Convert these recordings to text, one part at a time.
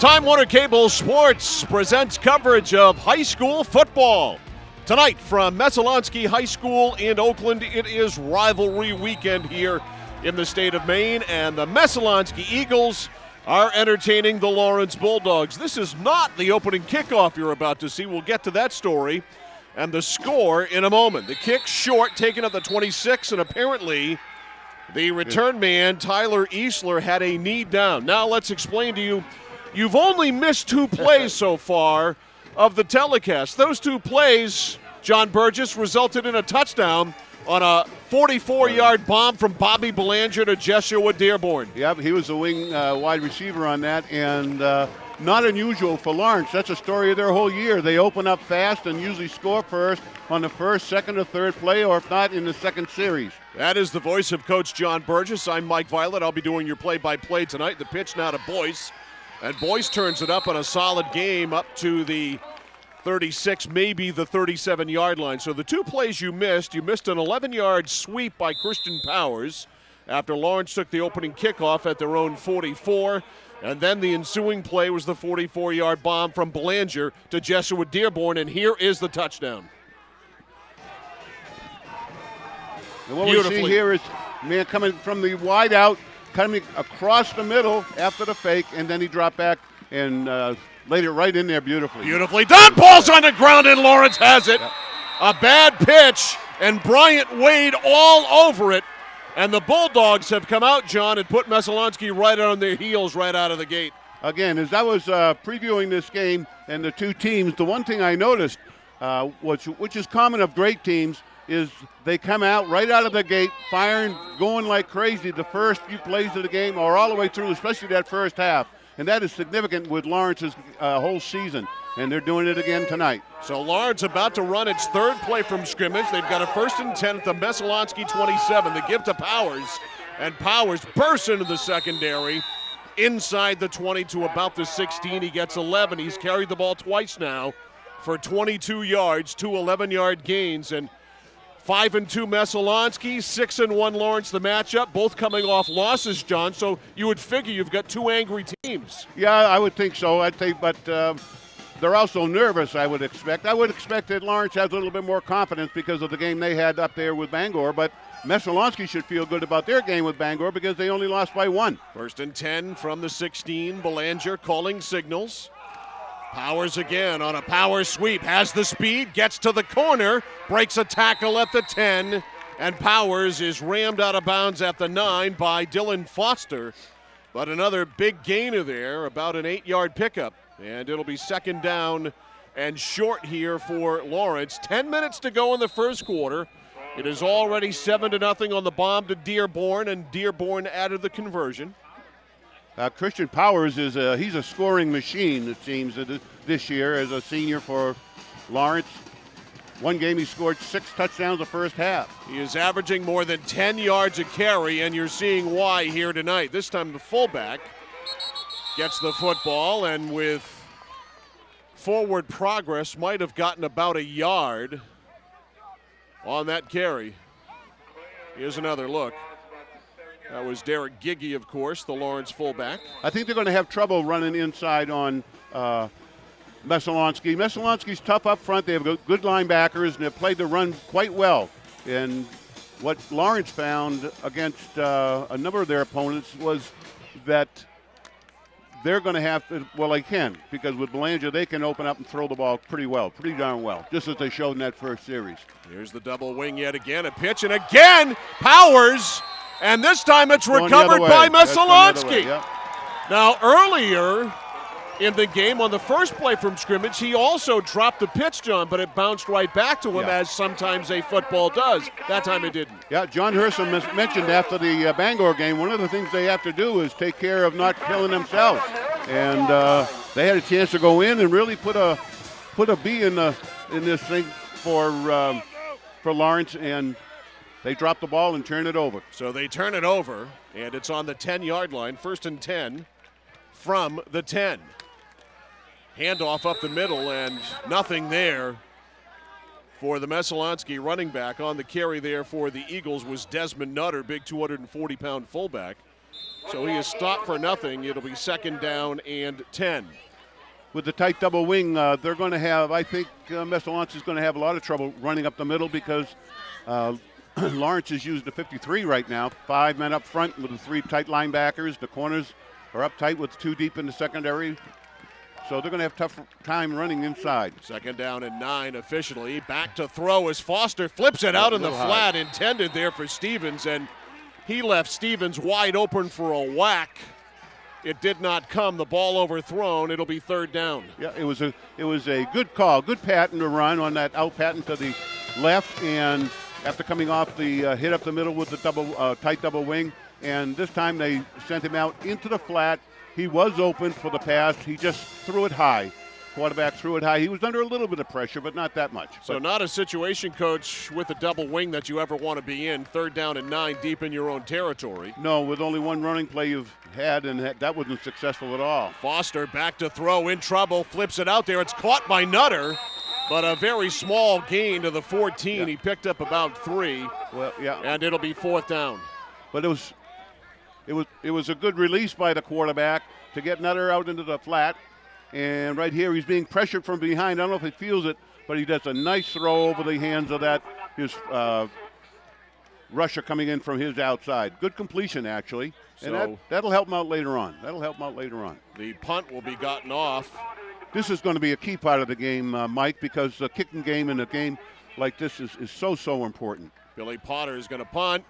Time Warner Cable Sports presents coverage of high school football. Tonight from Messalonskee High School in Oakland, it is rivalry weekend here in the state of Maine, and the Messalonskee Eagles are entertaining the Lawrence Bulldogs. This is not the opening kickoff you're about to see. We'll get to that story and the score in a moment. The kick short, taken at the 26, and apparently the return man, Tyler Easler, had a knee down. Now let's explain to you, you've only missed two plays so far of the telecast. Those two plays, John Burgess, resulted in a touchdown on a 44-yard bomb from Bobby Belanger to Joshua Dearborn. Yep, he was the wing wide receiver on that, and not unusual for Lawrence. That's a story of their whole year. They open up fast and usually score first on the first, second, or third play, or if not, in the second series. That is the voice of Coach John Burgess. I'm Mike Violet. I'll be doing your play-by-play tonight. The pitch now to Boyce. And Boyce turns it up on a solid game up to the 36, maybe the 37-yard line. So the two plays you missed an 11-yard sweep by Christian Powers after Lawrence took the opening kickoff at their own 44. And then the ensuing play was the 44-yard bomb from Belanger to Joshua Dearborn. And here is the touchdown. And what we see here is man coming from the wide out, coming across the middle after the fake, and then he dropped back and laid it right in there beautifully. Beautifully done. Ball's on the ground, and Lawrence has it. Yep. A bad pitch, and Bryant Wade all over it. And the Bulldogs have come out, John, and put Messalonskee right on their heels right out of the gate. Again, as I was previewing this game and the two teams, the one thing I noticed, which is common of great teams, is they come out right out of the gate, firing, going like crazy the first few plays of the game or all the way through, especially that first half. And that is significant with Lawrence's whole season, and they're doing it again tonight. So Lawrence about to run its third play from scrimmage. They've got a 1st and 10 at the Messalonskee 27. The give to Powers, and Powers bursts into the secondary inside the 20 to about the 16. He gets 11. He's carried the ball twice now for 22 yards, two 11-yard gains, and 5-2 Messalonskee, 6-1 Lawrence the matchup, both coming off losses, John, so you would figure you've got two angry teams. Yeah, I would think so. But they're also nervous, I would expect. I would expect that Lawrence has a little bit more confidence because of the game they had up there with Bangor, but Messalonskee should feel good about their game with Bangor because they only lost by 1. 1st and 10 from the 16, Belanger calling signals. Powers again on a power sweep, has the speed, gets to the corner, breaks a tackle at the 10, and Powers is rammed out of bounds at the 9 by Dylan Foster. But another big gainer there, about an 8-yard pickup, and it'll be 2nd down and short here for Lawrence. 10 minutes to go in the first quarter. It is already 7-0 on the bomb to Dearborn, and Dearborn added the conversion. Christian Powers he's a scoring machine, it seems, this year as a senior for Lawrence. One game he scored 6 touchdowns the first half. He is averaging more than 10 yards a carry, and you're seeing why here tonight. This time the fullback gets the football, and with forward progress might have gotten about a yard on that carry. Here's another look. That was Derek Giggy, of course, the Lawrence fullback. I think they're going to have trouble running inside on Messalonskee. Messalonskee's tough up front. They have good linebackers, and they've played the run quite well. And what Lawrence found against a number of their opponents was that they're going to have to, well, they can, because with Belanger, they can open up and throw the ball pretty darn well, just as they showed in that first series. Here's the double wing yet again, a pitch, and again, Powers. And this time it's recovered by Messalonskee. Yep. Now, earlier in the game, on the first play from scrimmage, he also dropped the pitch, John, but it bounced right back to him, as sometimes a football does. That time it didn't. Yeah, John Herson mentioned after the Bangor game, one of the things they have to do is take care of not killing themselves. And they had a chance to go in and really put a B in this thing for Lawrence, and they drop the ball and turn it over. So they turn it over, and it's on the 10-yard line, 1st and 10 from the 10. Handoff up the middle, and nothing there for the Messalonskee running back. On the carry there for the Eagles was Desmond Nutter, big 240-pound fullback. So he is stopped for nothing. It'll be 2nd down and 10. With the tight double wing, they're going to have, I think Messalonskee is going to have a lot of trouble running up the middle because Lawrence is using the 53 right now. 5 men up front with the 3 tight linebackers. The corners are up tight with 2 deep in the secondary. So they're going to have tough time running inside. 2nd down and 9 officially. Back to throw as Foster flips it out in the flat, intended there for Stevens, and he left Stevens wide open for a whack. It did not come. The ball overthrown. It'll be 3rd down. Yeah, it was a good call, good pattern to run on that out pattern to the left, and after coming off the hit up the middle with the tight double wing, and this time they sent him out into the flat. He was open for the pass. He just threw it high. Quarterback threw it high. He was under a little bit of pressure, but not that much. So not a situation, Coach, with a double wing that you ever want to be in. 3rd down and 9 deep in your own territory. No, with only one running play you've had, and that wasn't successful at all. Foster back to throw, in trouble, flips it out there. It's caught by Nutter, but a very small gain to the 14. Yeah. He picked up about 3. Well, yeah. And it'll be 4th down. But it was a good release by the quarterback to get Nutter out into the flat. And right here, he's being pressured from behind. I don't know if he feels it, but he does a nice throw over the hands of his rusher coming in from his outside. Good completion, actually. So and that'll help him out later on. The punt will be gotten off. This is going to be a key part of the game, Mike, because the kicking game in a game like this is so important. Billy Potter is going to punt.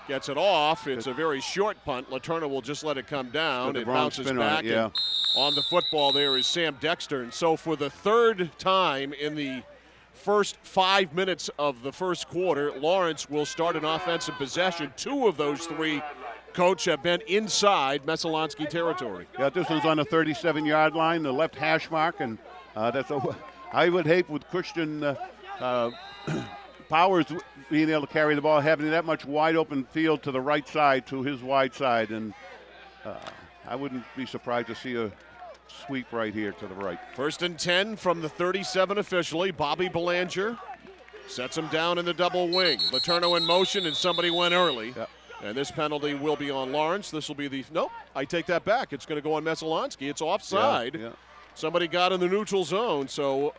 Gets it off. It's a very short punt. Laterna will just let it come down. It bounces back. Yeah. On the football there is Sam Dexter. And so for the 3rd time in the first 5 minutes of the first quarter, Lawrence will start an offensive possession. 2 of those 3, Coach, have been inside Messalonskee territory. Yeah, this one's on the 37-yard line, the left hash mark. And I would hate with Christian Powers being able to carry the ball, having that much wide open field to the right side, to his wide side. And I wouldn't be surprised to see a sweep right here to the right. 1st and 10 from the 37 officially. Bobby Belanger sets him down in the double wing. Laterna in motion, and somebody went early. Yep. And this penalty will be on Lawrence. This will be nope, I take that back. It's going to go on Messalonskee. It's offside. Yeah. Somebody got in the neutral zone, so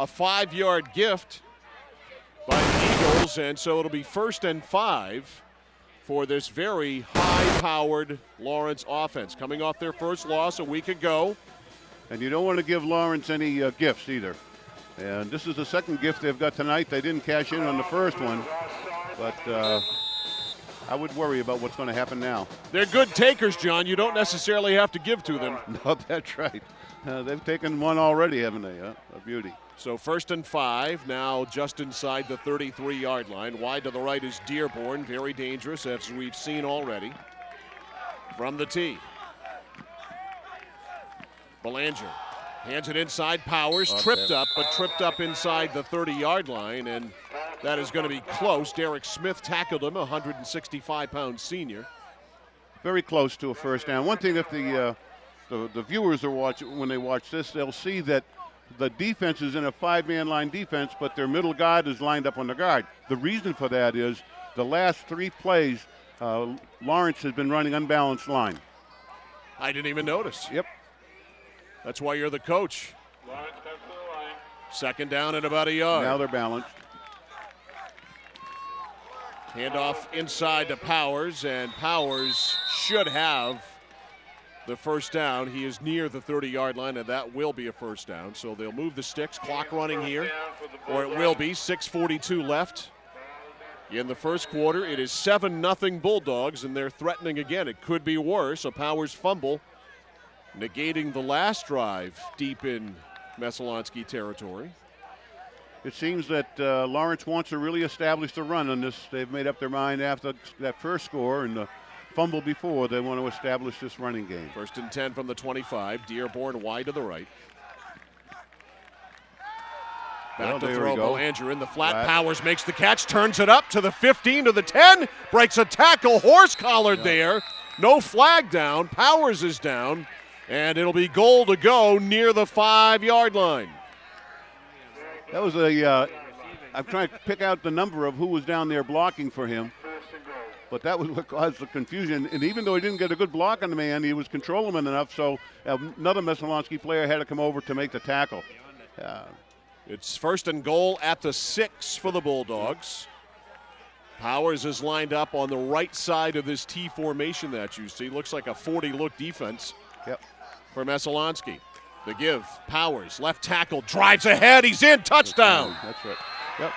a 5-yard gift by the Eagles, and so it'll be 1st and 5 for this very high-powered Lawrence offense. Coming off their first loss a week ago. And you don't want to give Lawrence any gifts either. And this is the second gift they've got tonight. They didn't cash in on the first one, but I would worry about what's going to happen now. They're good takers, John. You don't necessarily have to give to them. No, that's right. They've taken one already, haven't they? A beauty. So 1st and 5, now just inside the 33-yard line. Wide to the right is Dearborn, very dangerous, as we've seen already. From the tee. Belanger hands it inside. Powers tripped up inside the 30-yard line, and that is going to be close. Derek Smith tackled him, 165-pound senior. Very close to a first down. One thing, if the viewers are watching, when they watch this, they'll see that the defense is in a 5-man line defense, but their middle guard is lined up on the guard. The reason for that is the last 3 plays, Lawrence has been running unbalanced line. I didn't even notice. Yep. That's why you're the coach. 2nd down and about a yard. Now they're balanced. Handoff inside to Powers, and Powers should have the first down. He is near the 30-yard line, and that will be a first down. So they'll move the sticks. Clock running here, or it will be. 6:42 left in the first quarter. It is 7-0 Bulldogs, and they're threatening again. It could be worse. A Powers fumble negating the last drive deep in Messalonskee territory. It seems that Lawrence wants to really establish the run on this. They've made up their mind after that first score and the fumble before. They want to establish this running game. 1st and 10 from the 25. Dearborn wide to the right. Back to throw. Belanger in the flat. Powers makes the catch, turns it up to the 15, to the 10, breaks a tackle, horse collared there. No flag down. Powers is down, and it'll be goal to go near the 5-yard line. That was I'm trying to pick out the number of who was down there blocking for him. but that was what caused the confusion. And even though he didn't get a good block on the man, he was controlling him enough, so another Messalonskee player had to come over to make the tackle. It's 1st and goal at the 6 for the Bulldogs. Powers is lined up on the right side of this T formation that you see. Looks like a 40-look defense for Messalonskee. The give, Powers, left tackle, drives ahead, he's in, touchdown. That's right. Yep.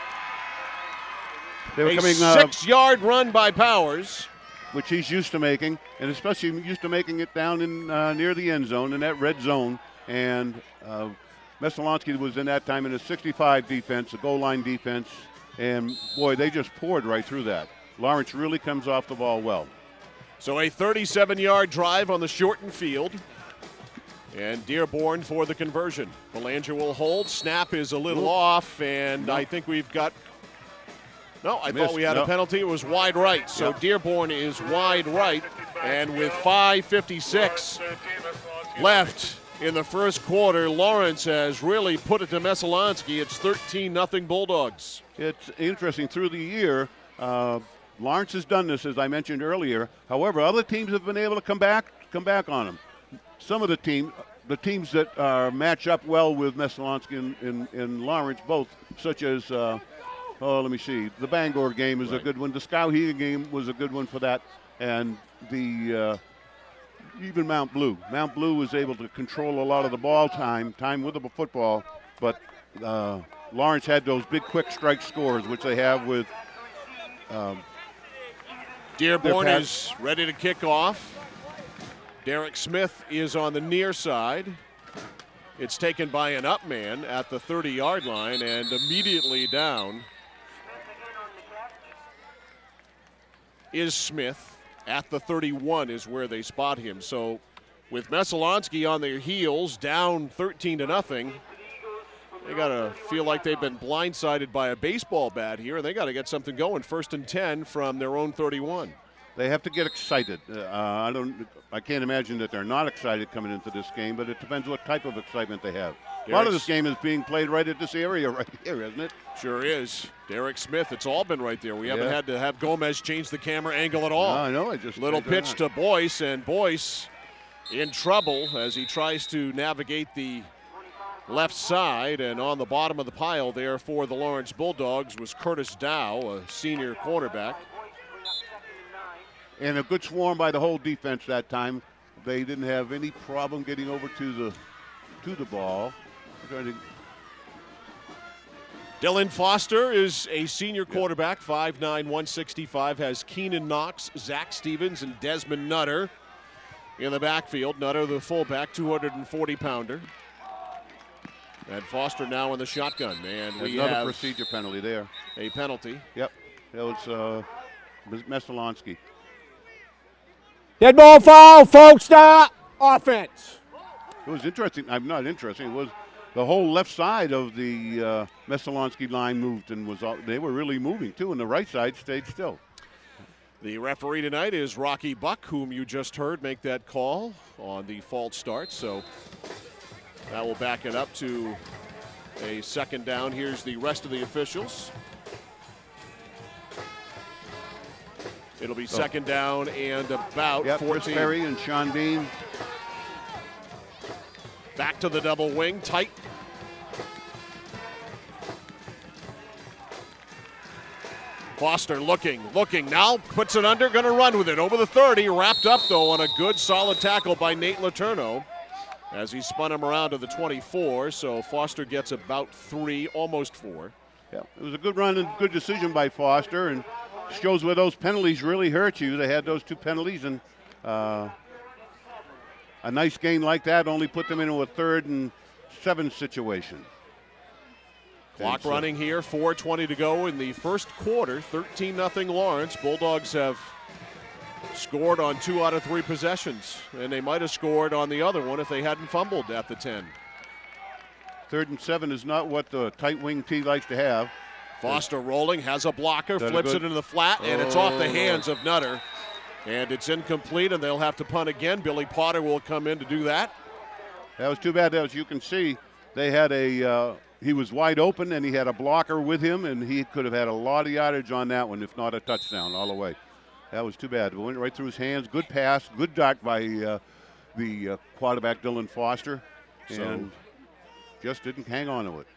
They were a coming 6-yard run by Powers, which he's used to making, and especially used to making it down in near the end zone, in that red zone. And Messalonskee was in that time in a 65 defense, a goal line defense, and boy, they just poured right through that. Lawrence really comes off the ball well. So a 37-yard drive on the shortened field. And Dearborn for the conversion. Belanger will hold. Snap is a little off, and I think we've got. No, I thought we had a penalty. It was wide right. So Dearborn is wide right. And with 5:56 left in the first quarter, Lawrence has really put it to Messalonskee. It's 13-0 Bulldogs. It's interesting through the year. Lawrence has done this, as I mentioned earlier. However, other teams have been able to come back on them. Some of the teams that match up well with Messalonskee and Lawrence both, such as, let me see, the Bangor game is a good one. The Skowhegan game was a good one for that. And the even Mount Blue. Mount Blue was able to control a lot of the ball time with the football, but Lawrence had those big quick strike scores, which they have with Dearborn is ready to kick off. Derek Smith is on the near side. It's taken by an up man at the 30-yard line and immediately down is Smith. At the 31 is where they spot him. So with Messalonskee on their heels, down 13-0, they got to feel like they've been blindsided by a baseball bat here. They got to get something going. 1st and 10 from their own 31. They have to get excited. I can't imagine that they're not excited coming into this game, but it depends what type of excitement they have. A lot of this game is being played right at this area right here, isn't it? Sure is. Derek Smith, it's all been right there. We haven't had to have Gomez change the camera angle at all. No, I know. Little pitch to Boyce, and Boyce in trouble as he tries to navigate the left side. And on the bottom of the pile there for the Lawrence Bulldogs was Curtis Dow, a senior cornerback. And a good swarm by the whole defense that time. They didn't have any problem getting over to the ball. Dylan Foster is a senior quarterback, 5'9", 165, has Keenan Knox, Zach Stevens, and Desmond Nutter in the backfield. Nutter, the fullback, 240-pounder. And Foster now in the shotgun. And we another have procedure penalty there. A penalty. Yep, that was Messalonskee. Dead ball foul, folks, stop. Offense. It was interesting. I'm not interesting. It was the whole left side of the Messalonskee line moved and they were really moving too, and the right side stayed still. The referee tonight is Rocky Buck, whom you just heard make that call on the false start. So that will back it up to a 2nd down. Here's the rest of the officials. It'll be 2nd down and about 14. Chris Perry and Sean Dean. Back to the double wing, tight. Foster looking now, puts it under, gonna run with it over the 30, wrapped up though on a good solid tackle by Nate Letourneau as he spun him around to the 24, so Foster gets about 3, almost 4. Yeah, it was a good run and good decision by Foster, and shows where those penalties really hurt you. They had those 2 penalties, and a nice gain like that only put them into a 3rd and 7 situation. Clock running here, 4:20 to go in the first quarter. 13-0 Lawrence. Bulldogs have scored on 2 out of 3 possessions, and they might have scored on the other one if they hadn't fumbled at the 10. 3rd and 7 is not what the tight wing T likes to have. Foster rolling, has a blocker, flips it into the flat, and it's off the hands of Nutter. And it's incomplete, and they'll have to punt again. Billy Potter will come in to do that. That was too bad. As you can see, they had he was wide open, and he had a blocker with him, and he could have had a lot of yardage on that one, if not a touchdown all the way. That was too bad. It went right through his hands. Good pass, good dart by the quarterback, Dylan Foster, and just didn't hang on to it.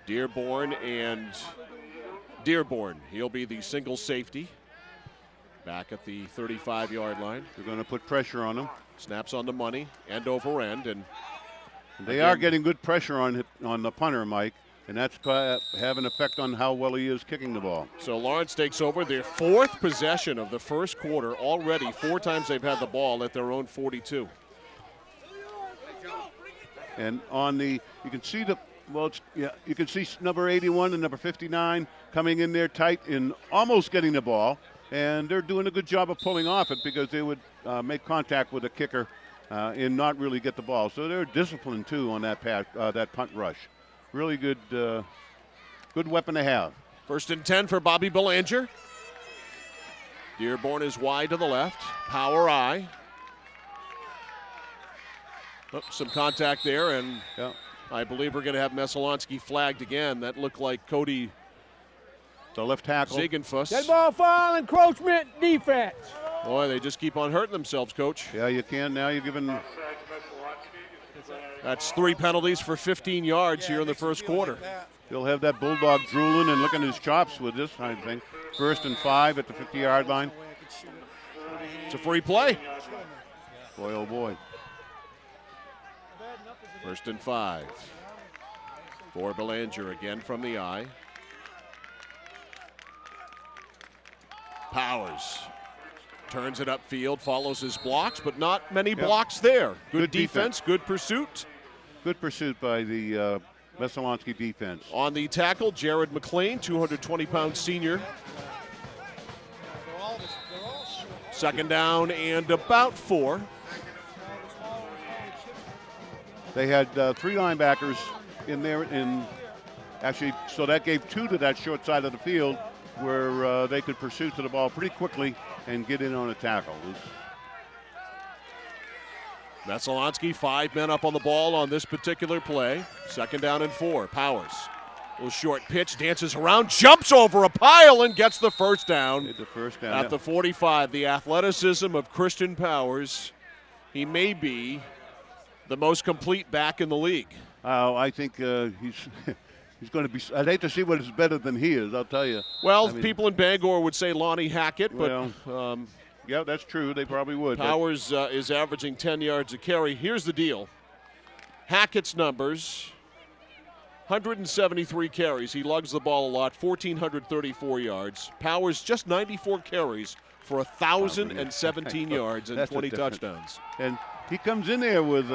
Dearborn. He'll be the single safety back at the 35-yard line. They're going to put pressure on him. Snaps on the money, end over end, and they are getting good pressure on the punter, Mike, and that's have an effect on how well he is kicking the ball. So Lawrence takes over their 4th possession of the first quarter. Already 4 times they've had the ball at their own 42. And you can see you can see number 81 and number 59 coming in there tight and almost getting the ball, and they're doing a good job of pulling off it because they would make contact with the kicker and not really get the ball. So they're disciplined too on that punt rush. Really good weapon to have. 1st and 10 for Bobby Belanger. Dearborn is wide to the left. Power I. Oh, some contact there, and I believe we're going to have Messalonskee flagged again. That looked like Cody, the left tackle. Ziegenfuss. Dead ball foul, encroachment, defense. Boy, they just keep on hurting themselves, Coach. Yeah, you can. Now you're giving. That's 3 penalties for 15 yards here in the first quarter. He'll have that Bulldog drooling and licking his chops with this, I think. 1st and 5 at the 50-yard line. It's a free play. Boy, oh boy. 1st and 5 for Belanger again from the eye. Powers turns it upfield, follows his blocks, but not many blocks there. Good defense, good pursuit. Good pursuit by the Messalonskee defense. On the tackle, Jared McLean, 220-pound senior. 2nd down and about 4. They had 3 linebackers in there, so that gave 2 to that short side of the field where they could pursue to the ball pretty quickly and get in on a tackle. Messalonskee, 5 men up on the ball on this particular play. 2nd down and 4. Powers, a little short pitch, dances around, jumps over a pile and gets the first down. At the 45. The athleticism of Christian Powers. He may be the most complete back in the league. I think he's going to be. I'd hate to see what is better than he is, I'll tell you. Well, people in Bangor would say Lonnie Hackett, but yeah, that's true. They probably would. Powers is averaging 10 yards a carry. Here's the deal. Hackett's numbers, 173 carries. He lugs the ball a lot, 1,434 yards. Powers just 94 carries for 1,017 yards and 20 touchdowns. And he comes in there with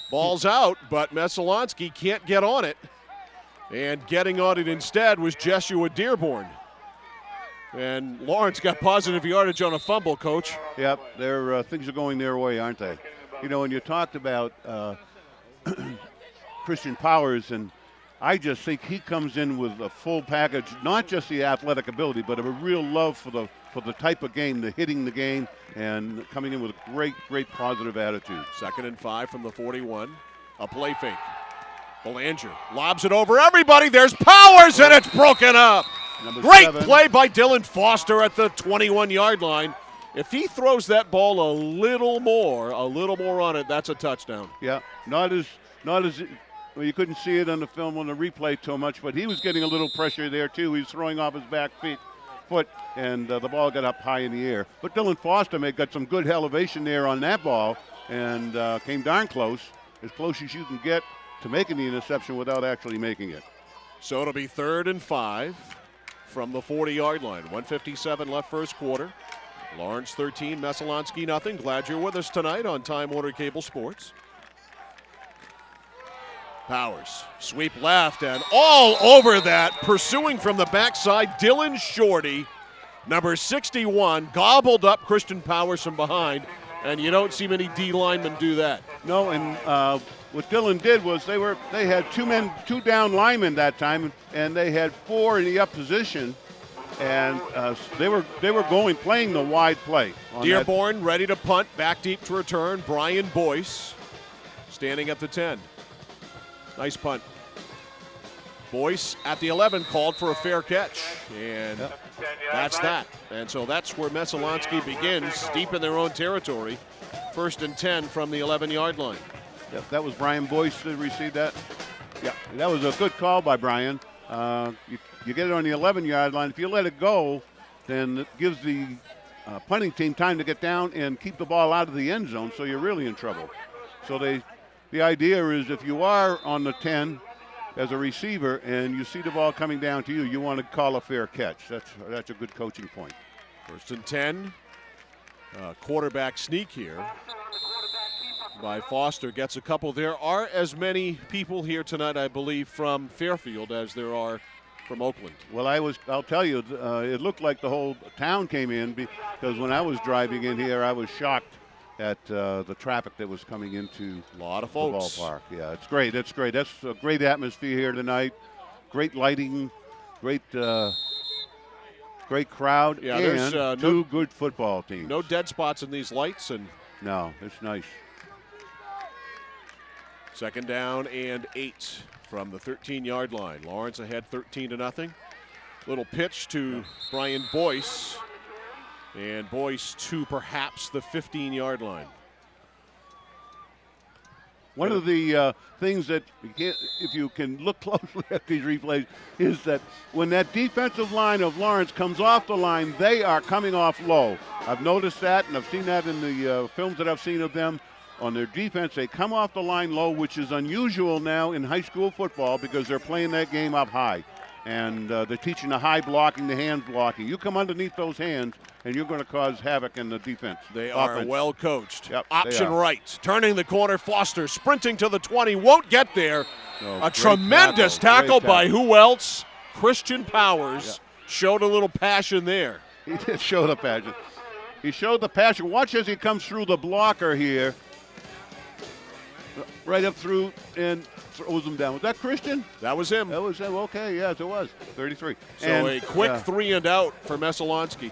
ball's out, but Messalonskee can't get on it. And getting on it instead was Jeshua Dearborn. And Lawrence got positive yardage on a fumble, Coach. Yep, things are going their way, aren't they? You know, when you talked about Christian Powers, and I just think he comes in with a full package, not just the athletic ability, but a real love for the type of game, the hitting the game, and coming in with a great positive attitude. 2nd and 5 from the 41. A play fake. Belanger lobs it over everybody. There's Powers, and it's broken up. Great play by Dylan Foster at the 21-yard line. If he throws that ball a little more on it, that's a touchdown. Yeah, not as well, you couldn't see it on the film on the replay too much, but he was getting a little pressure there too. He was throwing off his back foot, and the ball got up high in the air. But Dylan Foster got some good elevation there on that ball and came darn close as you can get to making the interception without actually making it. So it'll be 3rd and 5 from the 40-yard line. 1:57 left first quarter. Lawrence 13, Messalonskee nothing. Glad you're with us tonight on Time Warner Cable Sports. Powers, sweep left, and all over that, pursuing from the backside, Dylan Shorty, number 61, gobbled up Christian Powers from behind, and you don't see many D linemen do that. No, and what Dylan did was they had 2 down linemen that time, and they had 4 in the up position, and they were playing the wide play. Dearborn ready to punt, back deep to return. Brian Boyce standing at the 10. Nice punt. Boyce at the 11 called for a fair catch, and that's that. And so that's where Messalonskee begins, deep in their own territory. 1st and 10 from the 11-yard line. Yep, that was Brian Boyce that received that. Yeah, that was a good call by Brian. You get it on the 11-yard line. If you let it go, then it gives the punting team time to get down and keep the ball out of the end zone, so you're really in trouble. So the idea is if you are on the 10 as a receiver and you see the ball coming down to you, you want to call a fair catch. That's a good coaching point. 1st and 10. Quarterback sneak here by Foster. Gets a couple. There are as many people here tonight, I believe, from Fairfield as there are from Oakland. Well, I'll tell you, it looked like the whole town came in because when I was driving in here, I was shocked at the traffic that was coming into a lot of folks. The ballpark. Yeah, it's great. It's great. That's a great atmosphere here tonight. Great lighting, great crowd, yeah, and two good football teams. No dead spots in these lights, and no, it's nice. 2nd down and 8 from the 13-yard line. Lawrence ahead 13-0. Little pitch to Brian Boyce, and Boyce to perhaps the 15-yard line. One of the things that if you can look closely at these replays, is that when that defensive line of Lawrence comes off the line, they are coming off low. I've noticed that, and I've seen that in the films that I've seen of them. On their defense, they come off the line low, which is unusual now in high school football because they're playing that game up high. And they're teaching the high blocking, the hand blocking. You come underneath those hands, and you're going to cause havoc in the defense. They are well coached. Yep, option right. Turning the corner, Foster sprinting to the 20. Won't get there. A tremendous tackle by who else? Christian Powers. Yep. Showed a little passion there. He did show the passion. He showed the passion. Watch as he comes through the blocker here. Right up through and throws him down. Was that Christian? That was him. That was him. Okay, yes, it was. 33. So a quick 3 and out for Messalonskee.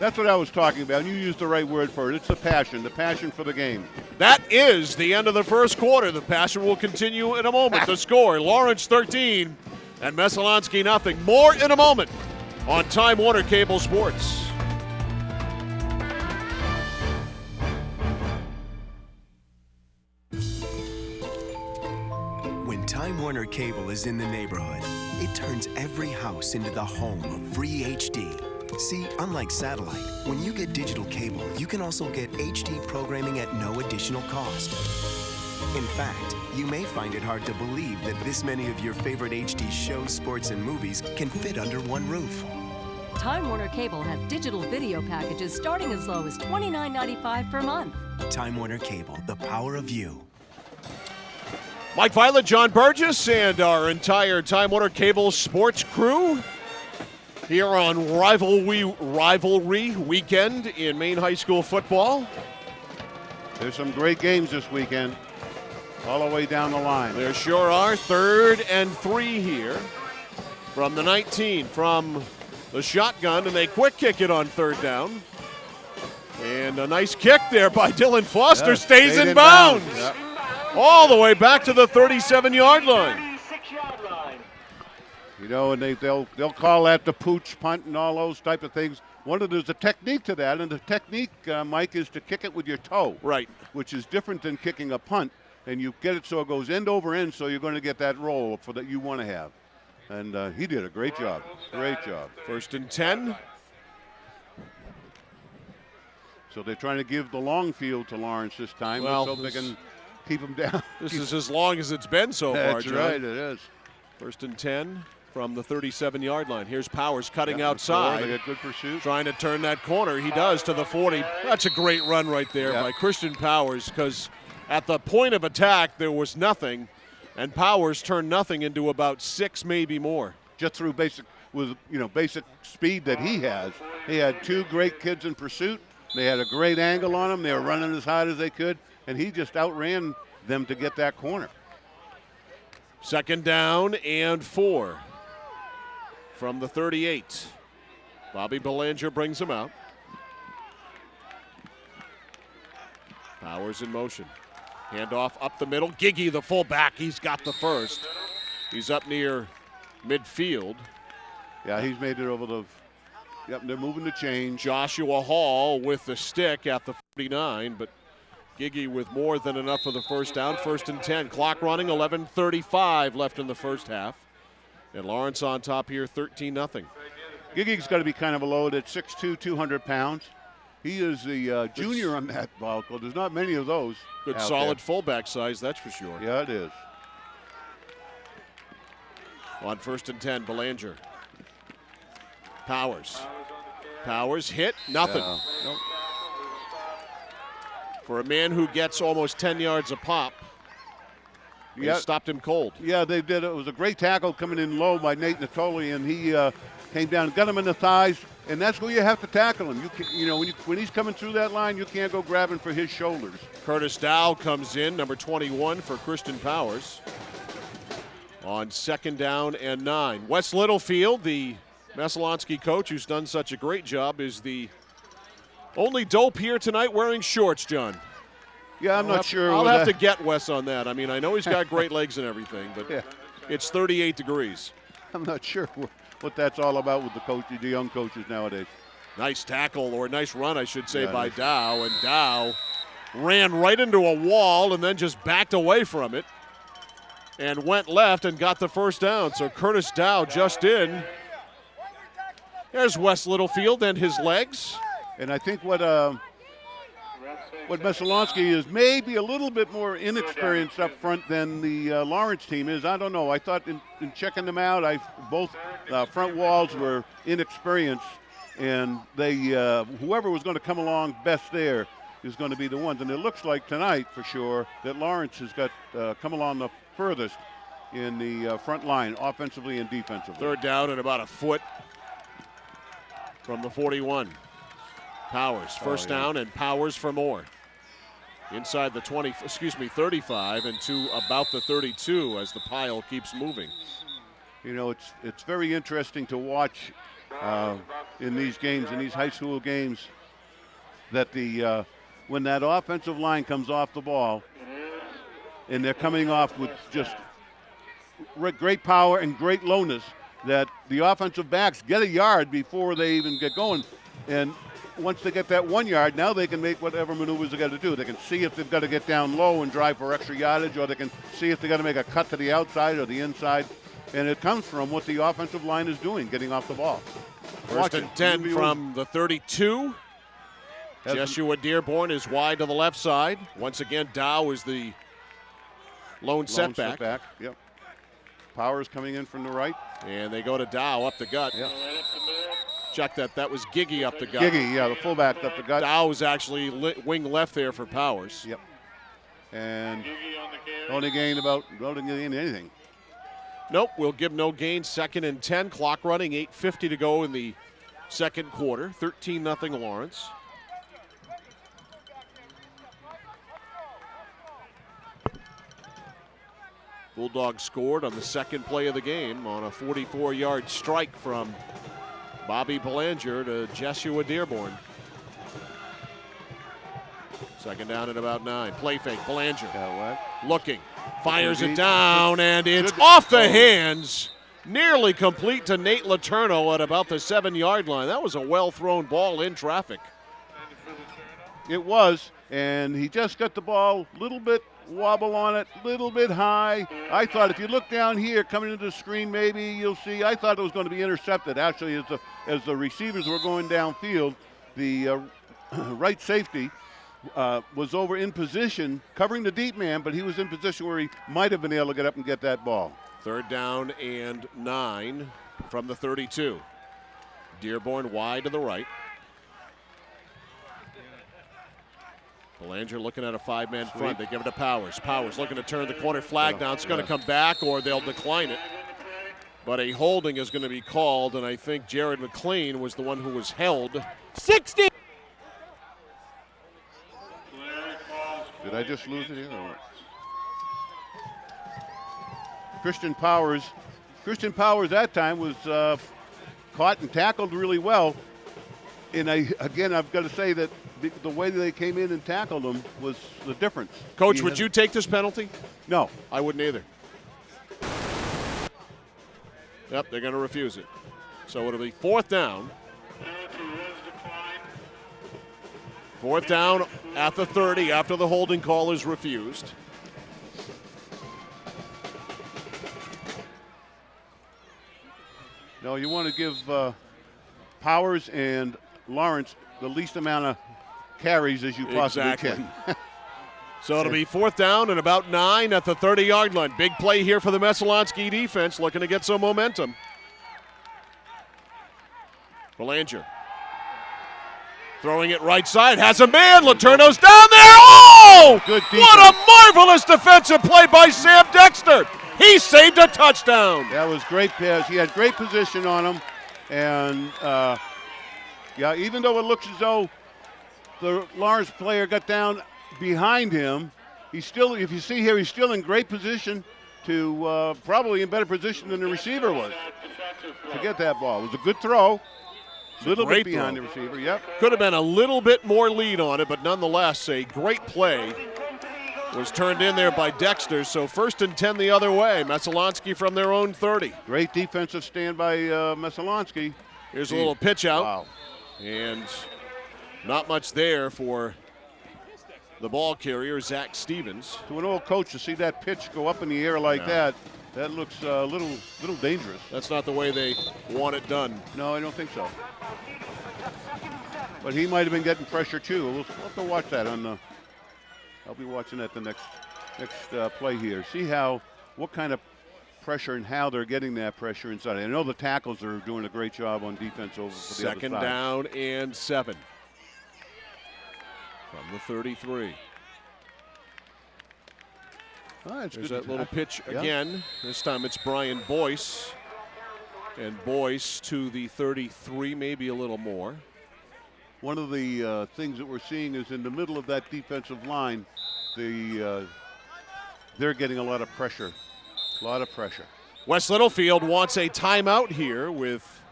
That's what I was talking about. You used the right word for it. It's the passion for the game. That is the end of the first quarter. The passion will continue in a moment. The score, Lawrence 13 and Messalonskee nothing. More in a moment on Time Warner Cable Sports. When Time Warner Cable is in the neighborhood, it turns every house into the home of free HD. See, unlike satellite, when you get digital cable, you can also get HD programming at no additional cost. In fact, you may find it hard to believe that this many of your favorite HD shows, sports, and movies can fit under one roof. Time Warner Cable has digital video packages starting as low as $29.95 per month. Time Warner Cable, the power of you. Mike Violet, John Burgess, and our entire Time Warner Cable sports crew here on Rivalry Weekend in Maine high school football. There's some great games this weekend, all the way down the line. There sure are. 3rd and 3 here from the 19, from the shotgun, and they quick kick it on 3rd down. And a nice kick there by Dylan Foster, stays in bounds. Yep. All the way back to the 37-yard line. You know, and they'll call that the pooch punt and all those type of things. There's a technique to that, and the technique, Mike, is to kick it with your toe. Right. Which is different than kicking a punt, and you get it so it goes end over end, so you're going to get that roll that you want to have. And he did a great job. Great job. 1st and 10. So they're trying to give the long field to Lawrence this time, so they can keep him down. This is as long as it's been so far, That's John. right, it is. 1st and 10 from the 37-yard line. Here's Powers cutting outside. They got good pursuit. Trying to turn that corner. He does to the 40. That's a great run right there by Christian Powers, because at the point of attack there was nothing, and Powers turned nothing into about 6, maybe more. Just through basic speed that he has. He had 2 great kids in pursuit. They had a great angle on him. They were running as hard as they could, and he just outran them to get that corner. 2nd down and 4 from the 38. Bobby Belanger brings him out. Powers in motion. Handoff up the middle. Giggy, the fullback, he's got the first. He's up near midfield. Yeah, he's made it over the. Yep, they're moving the change. Joshua Hall with the stick at the 49, but Giggy with more than enough for the first down. 1st and 10. Clock running, 11:35 left in the first half. And Lawrence on top here, 13-0. Giggy's got to be kind of a load at 6'2", 200 pounds. He is the junior on that ball club. There's not many of those. Good solid fullback size, that's for sure. Yeah, it is. On 1st and 10, Belanger. Powers hit, nothing. Yeah. Nope. For a man who gets almost 10 yards a pop, they stopped him cold. Yeah, they did. It was a great tackle coming in low by Nate Natoli, and he came down and got him in the thighs, and that's where you have to tackle him. When he's coming through that line, you can't go grabbing for his shoulders. Curtis Dow comes in, number 21 for Christian Powers. On 2nd down and 9. Wes Littlefield, the Messalonskee coach who's done such a great job, is the only dope here tonight wearing shorts, John. Yeah, I'm not sure. I'll have to get Wes on that. I mean, I know he's got great legs and everything, but yeah. It's 38 degrees. I'm not sure what that's all about with the young coaches nowadays. Nice tackle, or nice run, I should say, by Dow. And Dow ran right into a wall and then just backed away from it and went left and got the first down. So Curtis Dow just in. There's Wes Littlefield and his legs. And I think what Messalonskee is maybe a little bit more inexperienced up front than the Lawrence team is. I don't know. I thought in checking them out, both front walls were inexperienced, and they whoever was going to come along best there is going to be the ones. And it looks like tonight for sure that Lawrence has got come along the furthest in the front line, offensively and defensively. 3rd down and about a foot from the 41. Powers, first down, and Powers for more. Inside the 35 and to about the 32 as the pile keeps moving. You know, it's very interesting to watch in these games, in these high school games, that when that offensive line comes off the ball and they're coming off with just great power and great lowness, that the offensive backs get a yard before they even get going. And once they get that 1 yard, now they can make whatever maneuvers they got to do. They can see if they've got to get down low and drive for extra yardage, or they can see if they got to make a cut to the outside or the inside. And it comes from what the offensive line is doing, getting off the ball. 1st and 10 from the 32. Jeshua Dearborn is wide to the left side. Once again, Dow is the lone setback. Yep. Powers coming in from the right. And they go to Dow up the gut. Yep. Check that. That was Giggy up the gut. Giggy, yeah, the fullback up the gut. Dow is actually wing left there for Powers. Yep. And only gain anything. Nope, we'll give no gain. 2nd and 10. Clock running. 8:50 to go in the second quarter. 13-0 Lawrence. Bulldogs scored on the second play of the game on a 44-yard strike from Bobby Belanger to Jeshua Dearborn. 2nd down at about 9. Play fake. Belanger looking. Fires it down, and it's off the hands. Nearly complete to Nate Letourneau at about the 7-yard line. That was a well-thrown ball in traffic. It was, and he just got the ball a little bit wobble on it, a little bit high. I thought if you look down here coming into the screen, maybe you'll see. I thought it was going to be intercepted. Actually, as the receivers were going downfield, the right safety was over in position, covering the deep man, but he was in position where he might have been able to get up and get that ball. 3rd down and 9 from the 32. Dearborn wide to the right. Belanger looking at a 5-man front. They give it to Powers. Powers looking to turn the corner flag down. It's going to come back, or they'll decline it. But a holding is going to be called, and I think Jared McLean was the one who was held. 60. Did I just lose it here? Or what? Christian Powers that time was caught and tackled really well. And I've got to say that the way they came in and tackled him was the difference. Coach, would you take this penalty? No. I wouldn't either. Yep, they're going to refuse it. So it'll be 4th down. 4th down at the 30 after the holding call is refused. No, you want to give Powers and Lawrence the least amount of carries as you possibly can. So it'll be 4th down and about 9 at the 30-yard line. Big play here for the Messalonskee defense, looking to get some momentum. Belanger throwing it right side, has a man. Letourneau's down there. Oh! Good defense. What a marvelous defensive play by Sam Dexter. He saved a touchdown. That was great pass. He had great position on him. And, yeah, even though it looks as though the Lawrence player got down behind him, he's still, if you see here, he's still in great position to probably in better position than the receiver was to get that ball. It was a good throw. A little bit behind the receiver, yep. Could have been a little bit more lead on it, but nonetheless, a great play was turned in there by Dexter. So 1st and 10 the other way. Messalonskee from their own 30. Great defensive stand by Messalonskee. Here's a little pitch out. Wow. And not much there for the ball carrier, Zach Stevens. To an old coach, to see that pitch go up in the air like that looks a little dangerous. That's not the way they want it done. No, I don't think so. But he might have been getting pressure too. We'll have to watch that on the. I'll be watching that the next play here. See what kind of pressure and how they're getting that pressure inside. I know the tackles are doing a great job on defense over for the other side. 2nd down and 7 from the 33. There's that little pitch again. This time it's Brian Boyce. And Boyce to the 33, maybe a little more. One of the things that we're seeing is in the middle of that defensive line, they're getting a lot of pressure. West Littlefield wants a timeout here with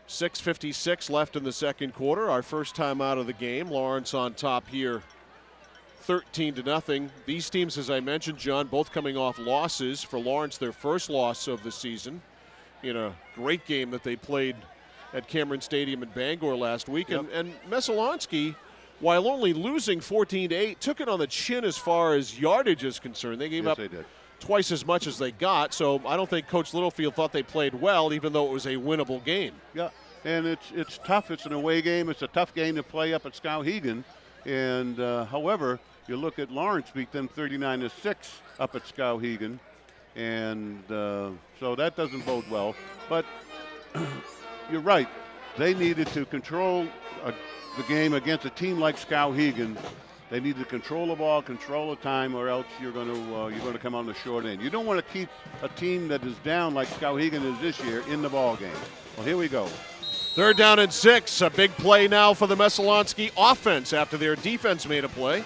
6:56 left in the 2nd quarter. Our first timeout of the game. Lawrence on top here, 13-0. These teams, as I mentioned, John, both coming off losses. For Lawrence, their first loss of the season in a great game that they played at Cameron Stadium in Bangor last week. Yep. And Messalonskee, while only losing 14-8, took it on the chin as far as yardage is concerned. They gave up twice as much as they got, so I don't think Coach Littlefield thought they played well, even though it was a winnable game. Yeah, and it's tough. It's an away game. It's a tough game to play up at Skowhegan. And, however, you look at Lawrence beat them 39-6 up at Skowhegan. And so that doesn't bode well. But you're right. They needed to control the game against a team like Skowhegan. They need to control the ball, control the time, or else you're going to come on the short end. You don't want to keep a team that is down like Skowhegan is this year in the ball game. Well, here we go. 3rd down and 6. A big play now for the Messalonskee offense after their defense made a play.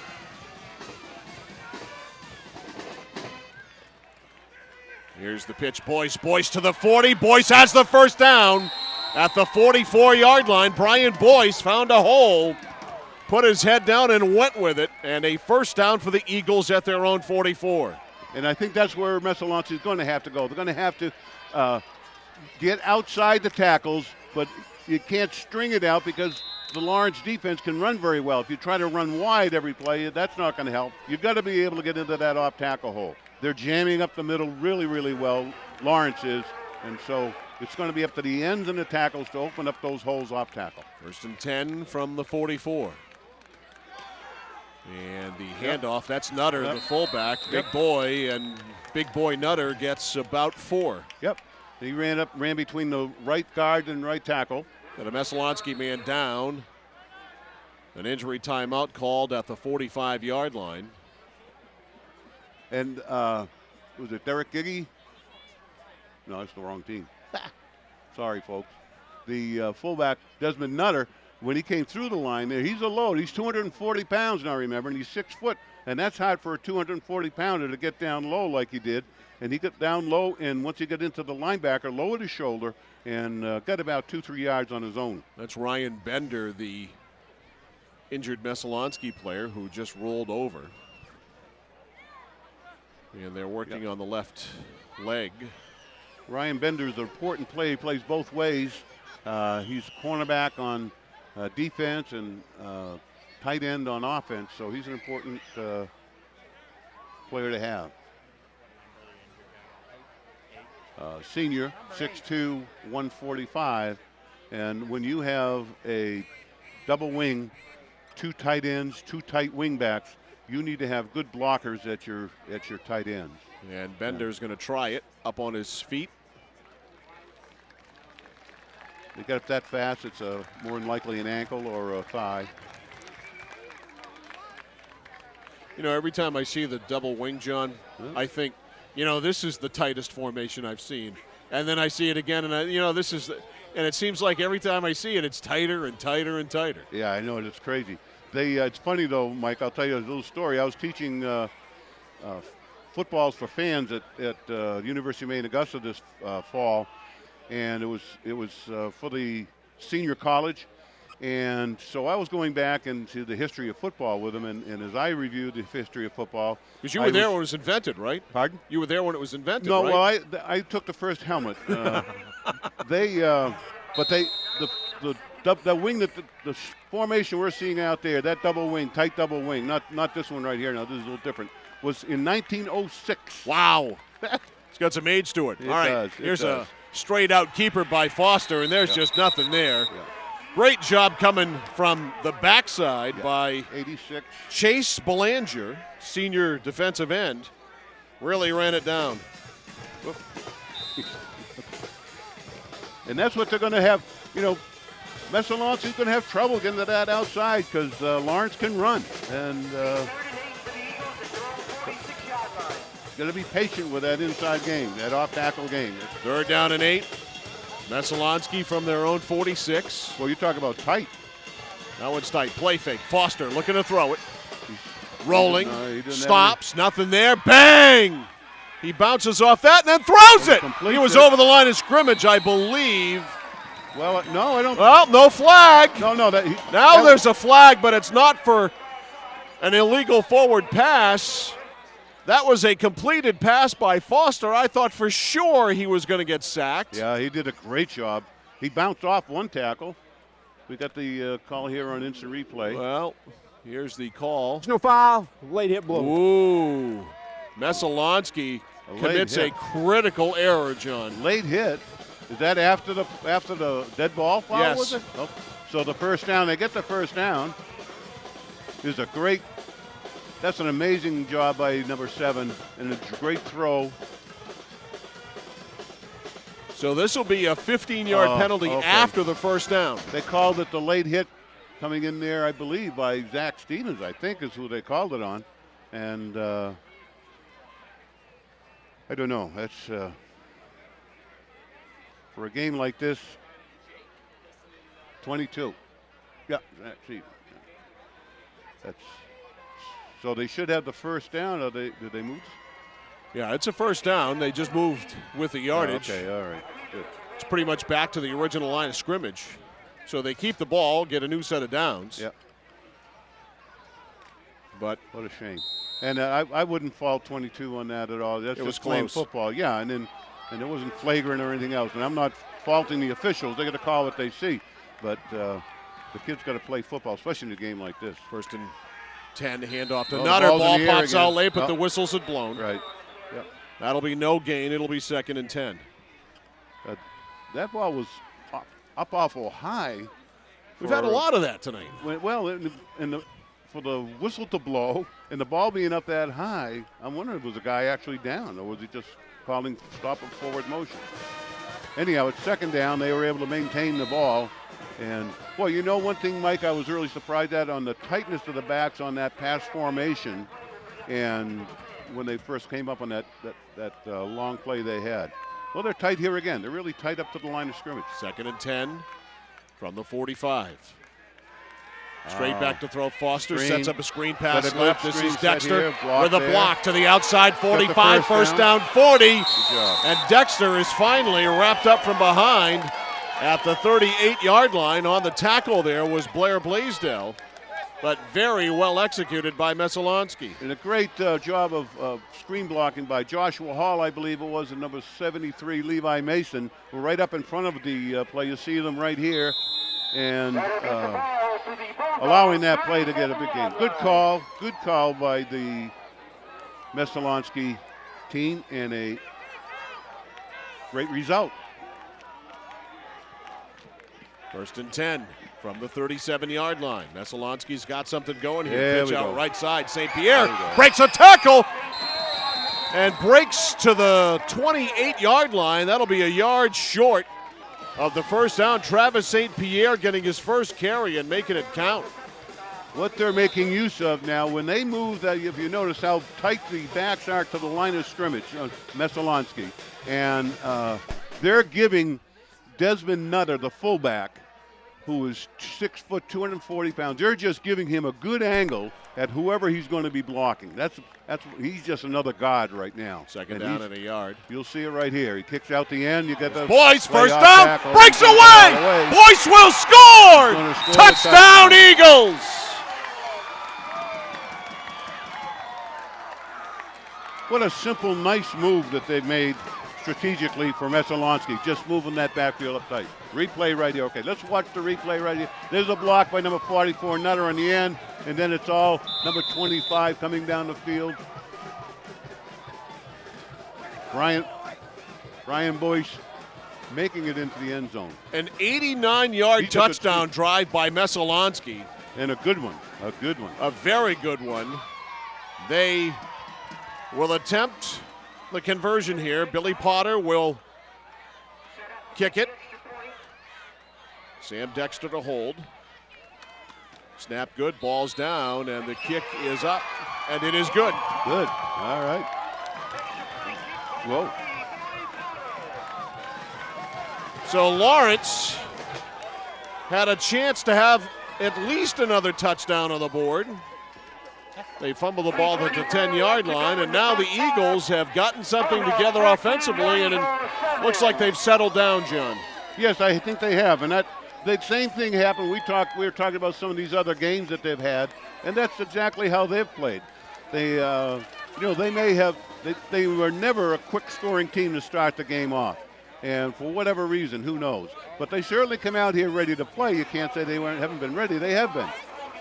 Here's the pitch. Boyce to the 40. Boyce has the 1st down at the 44-yard line. Brian Boyce found a hole, put his head down and went with it, and a 1st down for the Eagles at their own 44. And I think that's where Messalonskee is going to have to go. They're going to have to get outside the tackles, but you can't string it out because the Lawrence defense can run very well. If you try to run wide every play, that's not going to help. You've got to be able to get into that off-tackle hole. They're jamming up the middle really, really well, Lawrence is, and so it's going to be up to the ends and the tackles to open up those holes off tackle. 1st and 10 from the 44. And the handoff, that's Nutter, the fullback. Big boy, and big boy Nutter gets about 4. Yep. He ran between the right guard and right tackle. Got a Messalonskee man down. An injury timeout called at the 45-yard line. And was it Derek Giggy? No, that's the wrong team. Sorry, folks. The fullback, Desmond Nutter, when he came through the line there, he's a load. He's 240 pounds now, remember, and he's 6 foot. And that's hard for a 240-pounder to get down low like he did. And he got down low, and once he got into the linebacker, lowered his shoulder and got about 2-3 yards on his own. That's Ryan Bender, the injured Messalonskee player who just rolled over. And they're working on the left leg. Ryan Bender's an important play. He plays both ways. He's cornerback on defense and tight end on offense, so he's an important player to have. Senior, 6'2", 145, and when you have a double wing, 2 tight ends, 2 tight wing backs, you need to have good blockers at your tight ends. And Bender's going to try it up on his feet. They get up that fast, it's more than likely an ankle or a thigh. You know, every time I see the double wing, John, I think, you know, this is the tightest formation I've seen. And then I see it again, and and it seems like every time I see it, it's tighter and tighter and tighter. Yeah, I know, it's crazy. It's funny though, Mike, I'll tell you a little story. I was teaching footballs for fans at University of Maine, Augusta this fall, and it was for the senior college. And so I was going back into the history of football with them, and as I reviewed the history of football. Because you were there when it was invented, right? Pardon? You were there when it was invented, no, right? well, I took the first helmet. The wing the formation we're seeing out there, that double wing, tight double wing, not this one right here. Now this is a little different. Was in 1906. Wow, it's got some age to it. All right, here's a straight out keeper by Foster, and there's just nothing there. Yeah. Great job coming from the backside by 86. Chase Belanger, senior defensive end. Really ran it down. And that's what they're going to have. You know, Messalonskee's going to have trouble getting to that outside because Lawrence can run. And got to be patient with that inside game, that off-tackle game. 3rd down and 8. Messalonskee from their own 46. Well, you talk about tight. That one's tight. Play fake. Foster looking to throw it. Rolling. He didn't stops. Nothing there. Bang! He bounces off that and then throws it. He was over the line of scrimmage, I believe. Well, no, I don't. Well, no flag. No. There's a flag, but it's not for an illegal forward pass. That was a completed pass by Foster. I thought for sure he was going to get sacked. Yeah, he did a great job. He bounced off one tackle. We got the call here on instant replay. Well, here's the call. No foul, late hit blow. Ooh, Messalonskee commits a critical error, John. Late hit. Is that after the dead ball foul? Yes. Was it? Oh, so the first down, they get the first down. Is a great. That's an amazing job by number 7, and it's a great throw. So this will be a 15-yard penalty after the first down. They called it the late hit coming in there, I believe, by Zach Stevens, I think is who they called it on. And I don't know. That's for a game like this, 22. Yeah, see. That's. So they should have the first down. Did they move? Yeah, it's a first down. They just moved with the yardage. Okay, all right. Good. It's pretty much back to the original line of scrimmage. So they keep the ball, get a new set of downs. Yep. But what a shame. And I wouldn't fault 22 on that at all. That's just plain football. Yeah, and it wasn't flagrant or anything else. And I'm not faulting the officials. They got to call what they see. But the kids got to play football, especially in a game like this. 1st and 10, handoff to Nutter. Ball pops out late, but the whistles had blown. Right. Yep. That'll be no gain. It'll be 2nd and 10. That ball was up awful high. We've had a lot of that tonight. Well, for the whistle to blow and the ball being up that high, I'm wondering if was the guy actually down or was he just calling stop of forward motion? Anyhow, it's 2nd down. They were able to maintain the ball. And, well, you know one thing, Mike, I was really surprised at on the tightness of the backs on that pass formation and when they first came up on that long play they had. Well, they're tight here again. They're really tight up to the line of scrimmage. 2nd and 10 from the 45. Straight back to throw. Foster sets up a screen pass left. This is Dexter with a block to the outside 45. First down 40. And Dexter is finally wrapped up from behind at the 38-yard line. On the tackle there was Blair Blaisdell. but very well executed by Messalonskee. And a great job of screen blocking by Joshua Hall, I believe it was, and number 73, Levi Mason, were right up in front of the play. You see them right here, and allowing that play to get a big game. Good call by the Messalonskee team, and a great result. 1st and 10 from the 37-yard line. Messalonskee's got something going here. There Pitch we out go. right side. St. Pierre breaks a tackle and breaks to the 28-yard line. That'll be a yard short of the first down. Travis St. Pierre getting his first carry and making it count. What they're making use of now, when they move, that, if you notice how tight the backs are to the line of scrimmage, Messalonskee, and they're giving Desmond Nutter, the fullback, who is 6 foot, 240 pounds, they're just giving him a good angle at whoever he's going to be blocking. He's just another god right now. Second down and a yard. You'll see it right here. He kicks out the end. You get the Boyce, play first off down, tackle. breaks away. Boyce will score. Touchdown, Eagles. What a simple, nice move that they've made strategically for Messalonskee, just moving that backfield up tight. Replay right here. Okay, let's watch the replay right here. There's a block by number 44, Nutter on the end, and then it's all number 25 coming down the field. Brian Boyce making it into the end zone. An 89-yard touchdown drive by Messalonskee. And a good one. A very good one. They will attempt the conversion here. Billy Potter will kick it. Sam Dexter to hold. Snap good, ball's down, and the kick is up, and it is good. Good, all right. Whoa. So Lawrence had a chance to have at least another touchdown on the board. They fumbled the ball at the 10-yard line, and now the Eagles have gotten something together offensively, and it looks like they've settled down, John. Yes, I think they have, and the same thing happened. We were talking about some of these other games that they've had, and that's exactly how they've played. They were never a quick scoring team to start the game off, and for whatever reason, who knows? But they certainly come out here ready to play. You can't say they haven't been ready. They have been.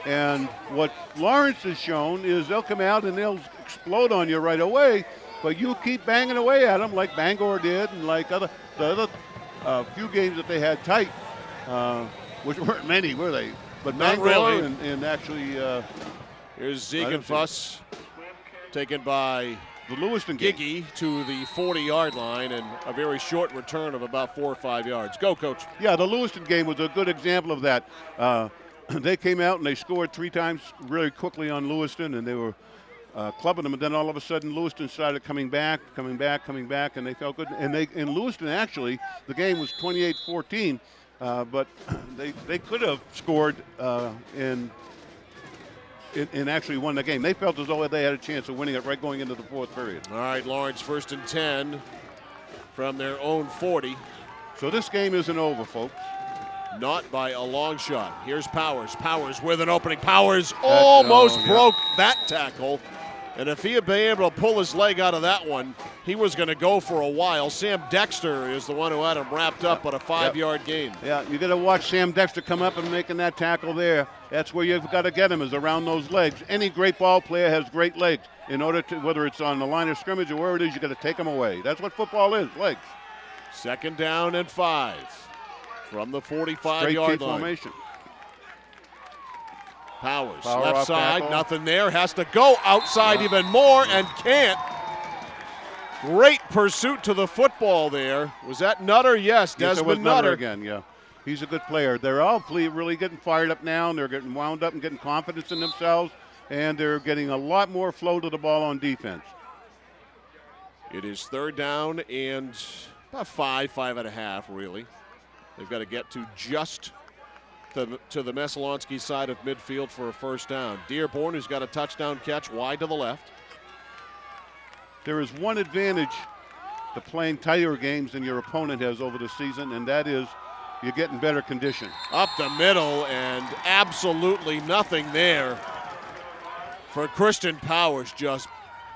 And what Lawrence has shown is they'll come out and they'll explode on you right away, but you keep banging away at them like Bangor did and like the other few games that they had tight, which weren't many, were they? But Not Bangor really. and actually. Here's Ziegenfuss taken by the Lewiston game. Giggy to the 40-yard line, and a very short return of about 4 or 5 yards. Go, Coach. Yeah, the Lewiston game was a good example of that. They came out and they scored 3 times really quickly on Lewiston, and they were clubbing them. And then all of a sudden, Lewiston started coming back, and they felt good. And in Lewiston, actually, the game was 28-14, but they could have scored and actually won the game. They felt as though they had a chance of winning it right going into the fourth period. All right, Lawrence, 1st and 10 from their own 40. So this game isn't over, folks. Not by a long shot. Here's Powers. Powers with an opening. Powers almost broke that tackle. And if he had been able to pull his leg out of that one, he was going to go for a while. Sam Dexter is the one who had him wrapped up on a 5-yard gain. Yeah, you got to watch Sam Dexter come up and making that tackle there. That's where you've got to get him, is around those legs. Any great ball player has great legs. In order to, whether it's on the line of scrimmage or where it is, you got to take them away. That's what football is, legs. 2nd down and 5. From the 45-yard line. Formation. Powers Power left side, tackle. nothing there. Has to go outside even more and can't. Great pursuit to the football there. Was that Nutter? Yes, Desmond was Nutter again, yeah. He's a good player. They're all really getting fired up now, and they're getting wound up and getting confidence in themselves, and they're getting a lot more flow to the ball on defense. It is 3rd down and about 5.5, really. They've got to get to just to the Messalonskee side of midfield for a first down. Dearborn, who's got a touchdown catch wide to the left. There is one advantage to playing tighter games than your opponent has over the season, and that is you get in better condition. Up the middle, and absolutely nothing there for Christian Powers. Just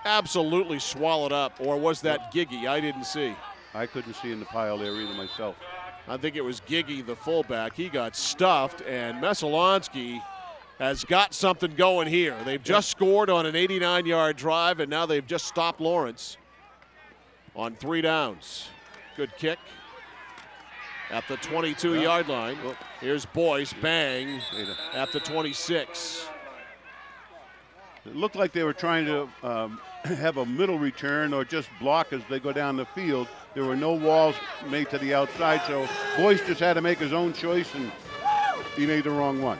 absolutely swallowed up. Or was that Giggy? I didn't see. I couldn't see in the pile there either myself. I think it was Giggy, the fullback. He got stuffed, and Messalonskee has got something going here. They've just scored on an 89-yard drive, and now they've just stopped Lawrence on 3 downs. Good kick at the 22-yard line. Here's Boyce, bang, at the 26. It looked like they were trying to have a middle return or just block as they go down the field. There were no walls made to the outside, so Boyce just had to make his own choice, and he made the wrong one.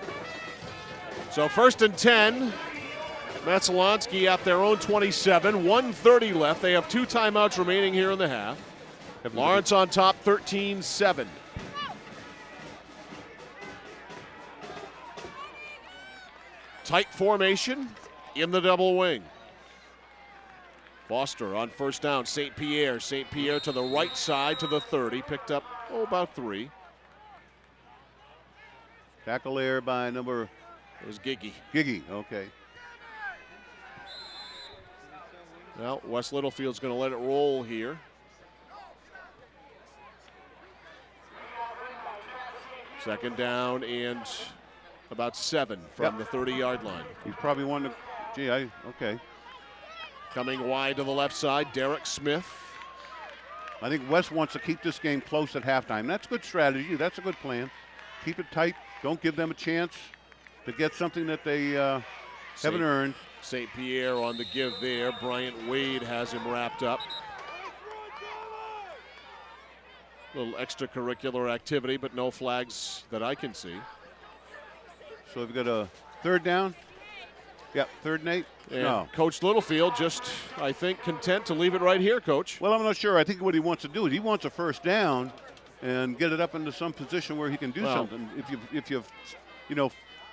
So 1st and 10. Messalonskee at their own 27. 1:30 left. They have 2 timeouts remaining here in the half. Lawrence on top, 13-7. Tight formation in the double wing. Foster on 1st down. St. Pierre. St. Pierre to the right side to the 30. Picked up, about 3. Tackle there by number... It was Giggy. Giggy, okay. Well, West Littlefield's going to let it roll here. Second down and about 7 from the 30-yard line. He's probably one to... okay. Coming wide to the left side, Derek Smith. I think West wants to keep this game close at halftime. That's good strategy. That's a good plan. Keep it tight. Don't give them a chance to get something that they haven't earned. St. Pierre on the give there. Bryant Wade has him wrapped up. A little extracurricular activity, but no flags that I can see. So we've got a 3rd down. Yeah, 3rd and 8. And no. Coach Littlefield just, I think, content to leave it right here, Coach. Well, I'm not sure. I think what he wants to do is he wants a 1st down and get it up into some position where he can do something. If you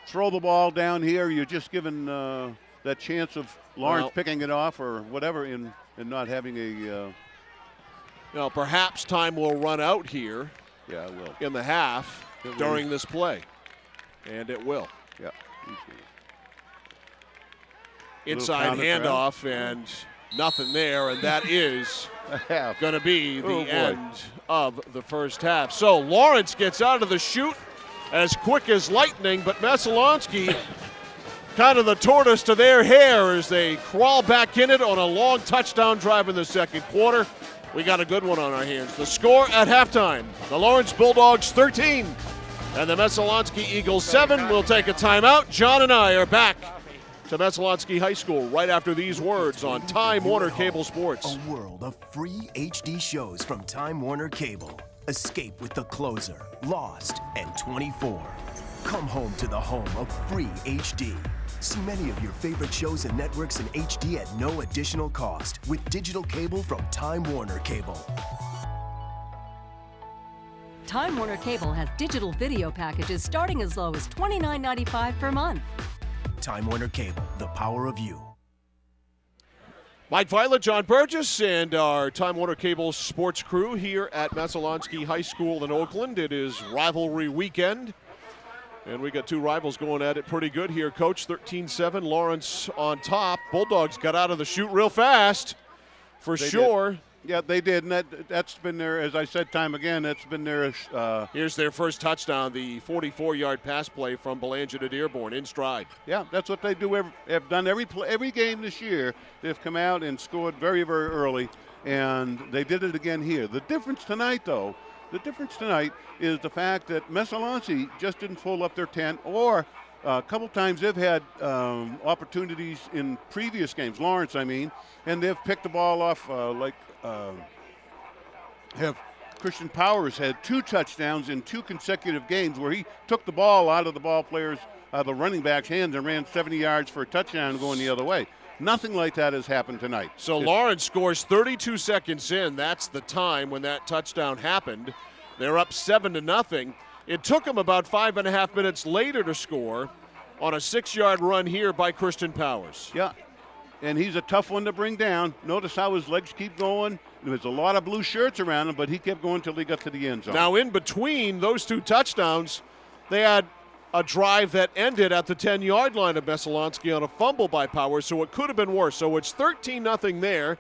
throw the ball down here, you're just given that chance of Lawrence picking it off or whatever and not having a... Now, perhaps time will run out here Yeah, it will. in the half during this play. And it will. Yeah. Inside handoff and nothing there, and that is going to be the end of the first half. So Lawrence gets out of the chute as quick as lightning, but Messalonskee kind of the tortoise to their hair as they crawl back in it on a long touchdown drive in the second quarter. We got a good one on our hands. The score at halftime, the Lawrence Bulldogs 13 and the Messalonskee Eagles 7. We'll take a timeout. John and I are back to Messalonskee High School right after these words on Time Warner Cable Sports. A world of free HD shows from Time Warner Cable. Escape with The Closer, Lost, and 24. Come home to the home of free HD. See many of your favorite shows and networks in HD at no additional cost with digital cable from Time Warner Cable. Time Warner Cable has digital video packages starting as low as $29.95 per month. Time Warner Cable, the power of you. Mike Violet, John Burgess, and our Time Warner Cable sports crew here at Messalonskee High School in Oakland. It is rivalry weekend, and we got 2 rivals going at it pretty good here. Coach, 13-7, Lawrence on top. Bulldogs got out of the chute real fast, for sure. Did. Yeah, they did, and that's been their, as I said time again, that's been their... Here's their first touchdown, the 44-yard pass play from Belanger to Dearborn in stride. Yeah, that's what they do. Have done every game this year. They've come out and scored very, very early, and they did it again here. The difference tonight, though, is the fact that Messalonskee just didn't fold up their tent, or a couple times they've had opportunities in previous games, Lawrence, I mean, and they've picked the ball off have Christian Powers had 2 touchdowns in 2 consecutive games where he took the ball out of the ball players, the running back's hands, and ran 70 yards for a touchdown going the other way. Nothing like that has happened tonight. So Lawrence scores 32 seconds in. That's the time when that touchdown happened. They're up 7-0. It took them about 5.5 minutes later to score on a 6-yard run here by Christian Powers. Yeah. and he's a tough one to bring down. Notice how his legs keep going. There's a lot of blue shirts around him, but he kept going until he got to the end zone. Now, in between those two touchdowns, they had a drive that ended at the 10-yard line of Messalonskee on a fumble by Powers, so it could have been worse. So it's 13-0 there,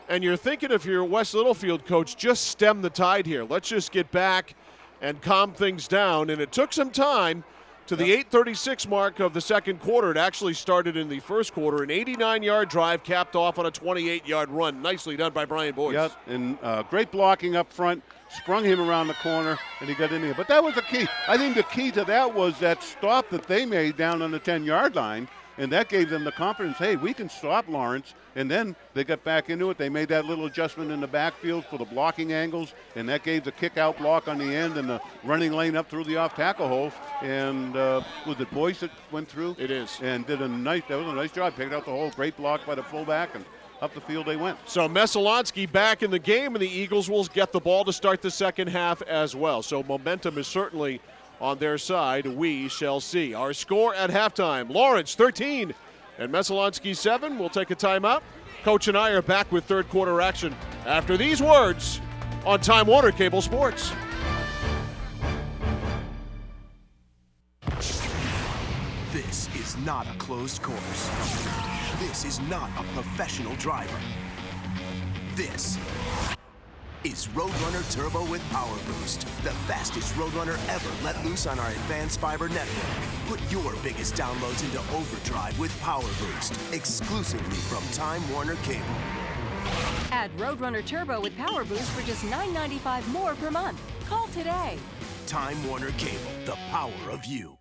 and you're thinking if you're West Littlefield coach, just stem the tide here. Let's just get back and calm things down, and it took some time. To the 8:36 mark of the second quarter, it actually started in the first quarter. An 89-yard drive capped off on a 28-yard run. Nicely done by Brian Boyce. Yep, and great blocking up front, sprung him around the corner, and he got in there. But that was the key. I think the key to that was that stop that they made down on the 10-yard line, and that gave them the confidence, hey, we can stop Lawrence. And then they got back into it. They made that little adjustment in the backfield for the blocking angles, and that gave the kick-out block on the end and the running lane up through the off-tackle hole. And was it Boyce that went through? It is. And that was a nice job. Picked out the hole. Great block by the fullback, and up the field they went. So Messalonskee back in the game, and the Eagles will get the ball to start the second half as well. So momentum is certainly on their side. We shall see. Our score at halftime, Lawrence 13 and Messalonskee 7. We'll take a timeout. Coach and I are back with third quarter action after these words on Time Warner Cable Sports. This is not a closed course. This is not a professional driver. This is Roadrunner Turbo with Power Boost, the fastest Roadrunner ever let loose on our advanced fiber network. Put your biggest downloads into overdrive with Power Boost, exclusively from Time Warner Cable. Add Roadrunner Turbo with Power Boost for just $9.95 more per month. Call today. Time Warner Cable, the power of you.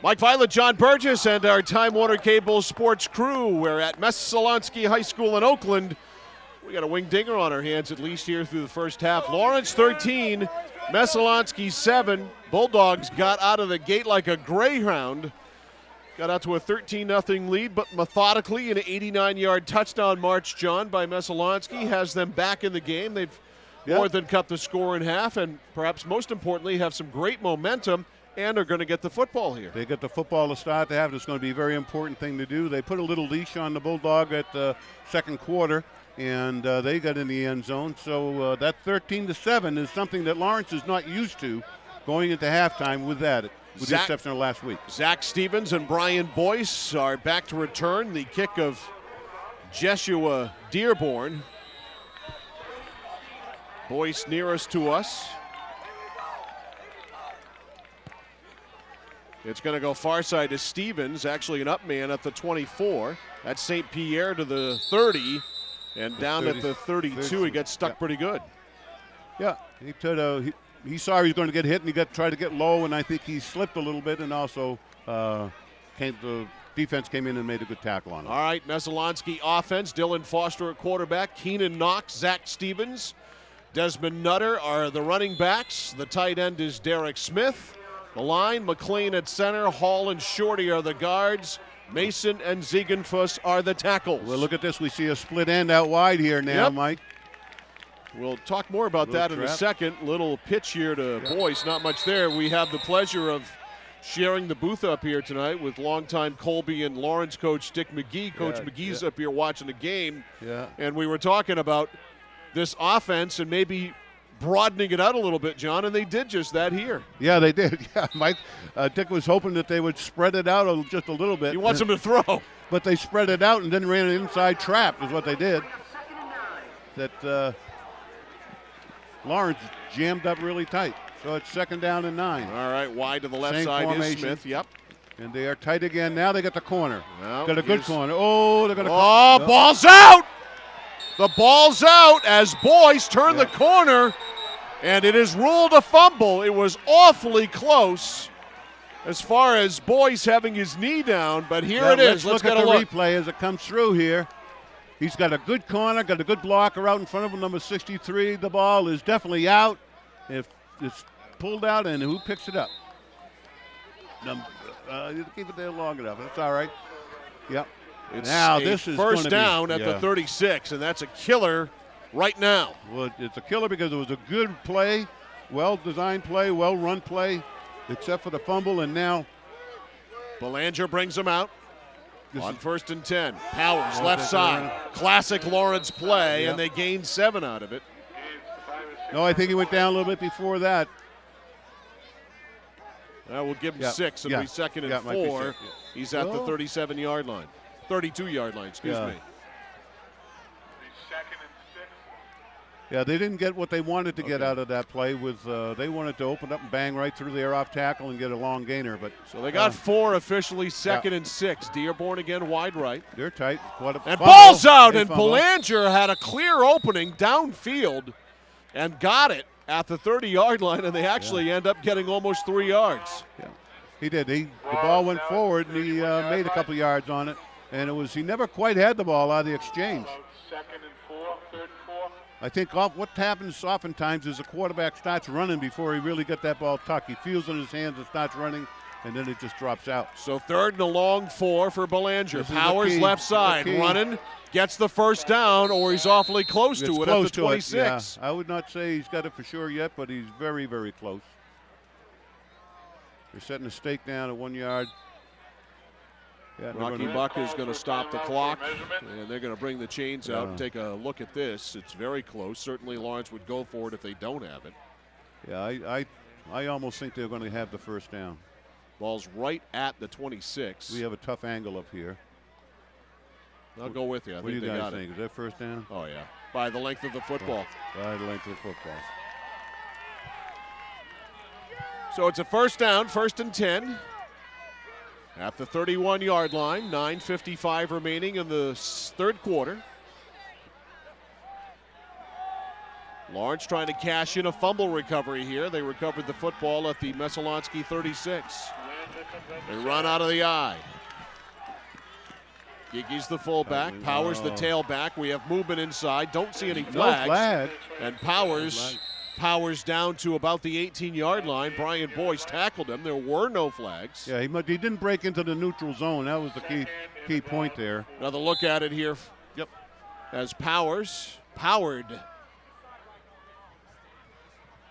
Mike Violet, John Burgess, and our Time Warner Cable sports crew. We're at Messalonskee High School in Oakland. We got a wing dinger on our hands, at least here through the first half. Lawrence 13, Messalonskee 7. Bulldogs got out of the gate like a greyhound. Got out to a 13-0 lead, but methodically an 89-yard touchdown march, John, by Messalonskee has them back in the game. They've more than cut the score in half, and perhaps most importantly have some great momentum and are going to get the football here. They get the football to start the half. It's going to be a very important thing to do. They put a little leash on the Bulldog at the second quarter, and they got in the end zone. So that 13-7 is something that Lawrence is not used to going into halftime with that, with the exception of last week. Zach Stevens and Brian Boyce are back to return. The kick of Jeshua Dearborn. Boyce nearest to us. It's going to go far side to Stevens, actually an up man at the 24. That's St. Pierre to the 30, and down 30, at the 32, he gets stuck pretty good. Yeah, he saw he was going to get hit, and he tried to get low, and I think he slipped a little bit, and also the defense came in and made a good tackle on him. All right, Messalonskee offense, Dylan Foster at quarterback, Keenan Knox, Zach Stevens, Desmond Nutter are the running backs. The tight end is Derek Smith. The line, McLean at center, Hall and Shorty are the guards. Mason and Ziegenfuss are the tackles. Well, look at this. We see a split end out wide here now, Mike. We'll talk more about that in a second. Little pitch here to Boyce, not much there. We have the pleasure of sharing the booth up here tonight with longtime Colby and Lawrence coach Dick McGee. Coach McGee's up here watching the game. Yeah. And we were talking about this offense and maybe broadening it out a little bit, John, and they did just that here. Yeah, they did. Yeah, Mike. Dick was hoping that they would spread it out just a little bit. He wants them to throw. But they spread it out and then ran an inside trap is what they did. That Lawrence jammed up really tight. So it's 2nd down and 9. All right, wide to the left side formation. is Smith. Yep. And they are tight again. Now they got the corner. Well, got a good corner. Oh, they're going to. Ball's out! The ball's out as Boyce turned the corner, and it is ruled a fumble. It was awfully close as far as Boyce having his knee down, but here it is. Let's look at the replay as it comes through here. He's got a good corner, got a good blocker out in front of him, number 63. The ball is definitely out. If it's pulled out, and who picks it up? Keep it there long enough. That's all right. Yep. It's now this is first down at the 36, and that's a killer right now. Well, it's a killer because it was a good play, well-designed play, well-run play, except for the fumble, and now Belanger brings him out. On 1st and 10, Powers Oh, left they're side. running. Classic Lawrence play, Yep. and they gained 7 out of it. No, I think he went down a little bit before that. We'll give him Yeah, 6. It'll yeah, be 2nd yeah, and it might be 4. 6, yeah. He's at the Well- 37-yard line. 32-yard line, excuse Yeah. me. Yeah, they didn't get what they wanted to get out of that play. They wanted to open up and bang right through there off tackle and get a long gainer. But So they got 4 officially, 2nd and 6. Dearborn again wide right. they're tight. And Fumble. ball's out, They and fumble. Belanger had a clear opening downfield and got it at the 30-yard line, and they actually end up getting almost 3 yards. Yeah, he did. The ball went forward, and he made a couple yards on it. And he never quite had the ball out of the exchange. I think what happens oftentimes is the quarterback starts running before he really got that ball tucked. He feels in his hands and starts running, and then it just drops out. So 3rd and a long 4 for Belanger. This is the Powers key. left side, The key. running, gets the first down, or he's awfully close It's to it close at the to it, 26. yeah. I would not say he's got it for sure yet, but he's very, very close. They're setting the stake down at 1 yard. Yeah, they're Rocky gonna- Buck is going to stop the clock, and they're going to bring the chains out and Yeah. take a look at this. It's very close. Certainly Lawrence would go for it if they don't have it. Yeah, I almost think they're going to have the first down. Ball's right at the 26. We have a tough angle up here. I'll go with you. I What do think you they guys got think? Is that first down? it. Oh, yeah. By the length of the football. By the length of the football. So it's a first down, 1st and 10. At the 31-yard line, 9:55 remaining in the 3rd quarter. Lawrence trying to cash in a fumble recovery here. They recovered the football at the Messalonskee 36. They run out of the eye. Giggy's the fullback. Powers the tailback. We have movement inside. Don't see any flags. No flag. And Powers down to about the 18-yard line. Brian Boyce tackled him. There were no flags. Yeah, he didn't break into the neutral zone. That was the key point there. Another look at it here. Yep. As powered.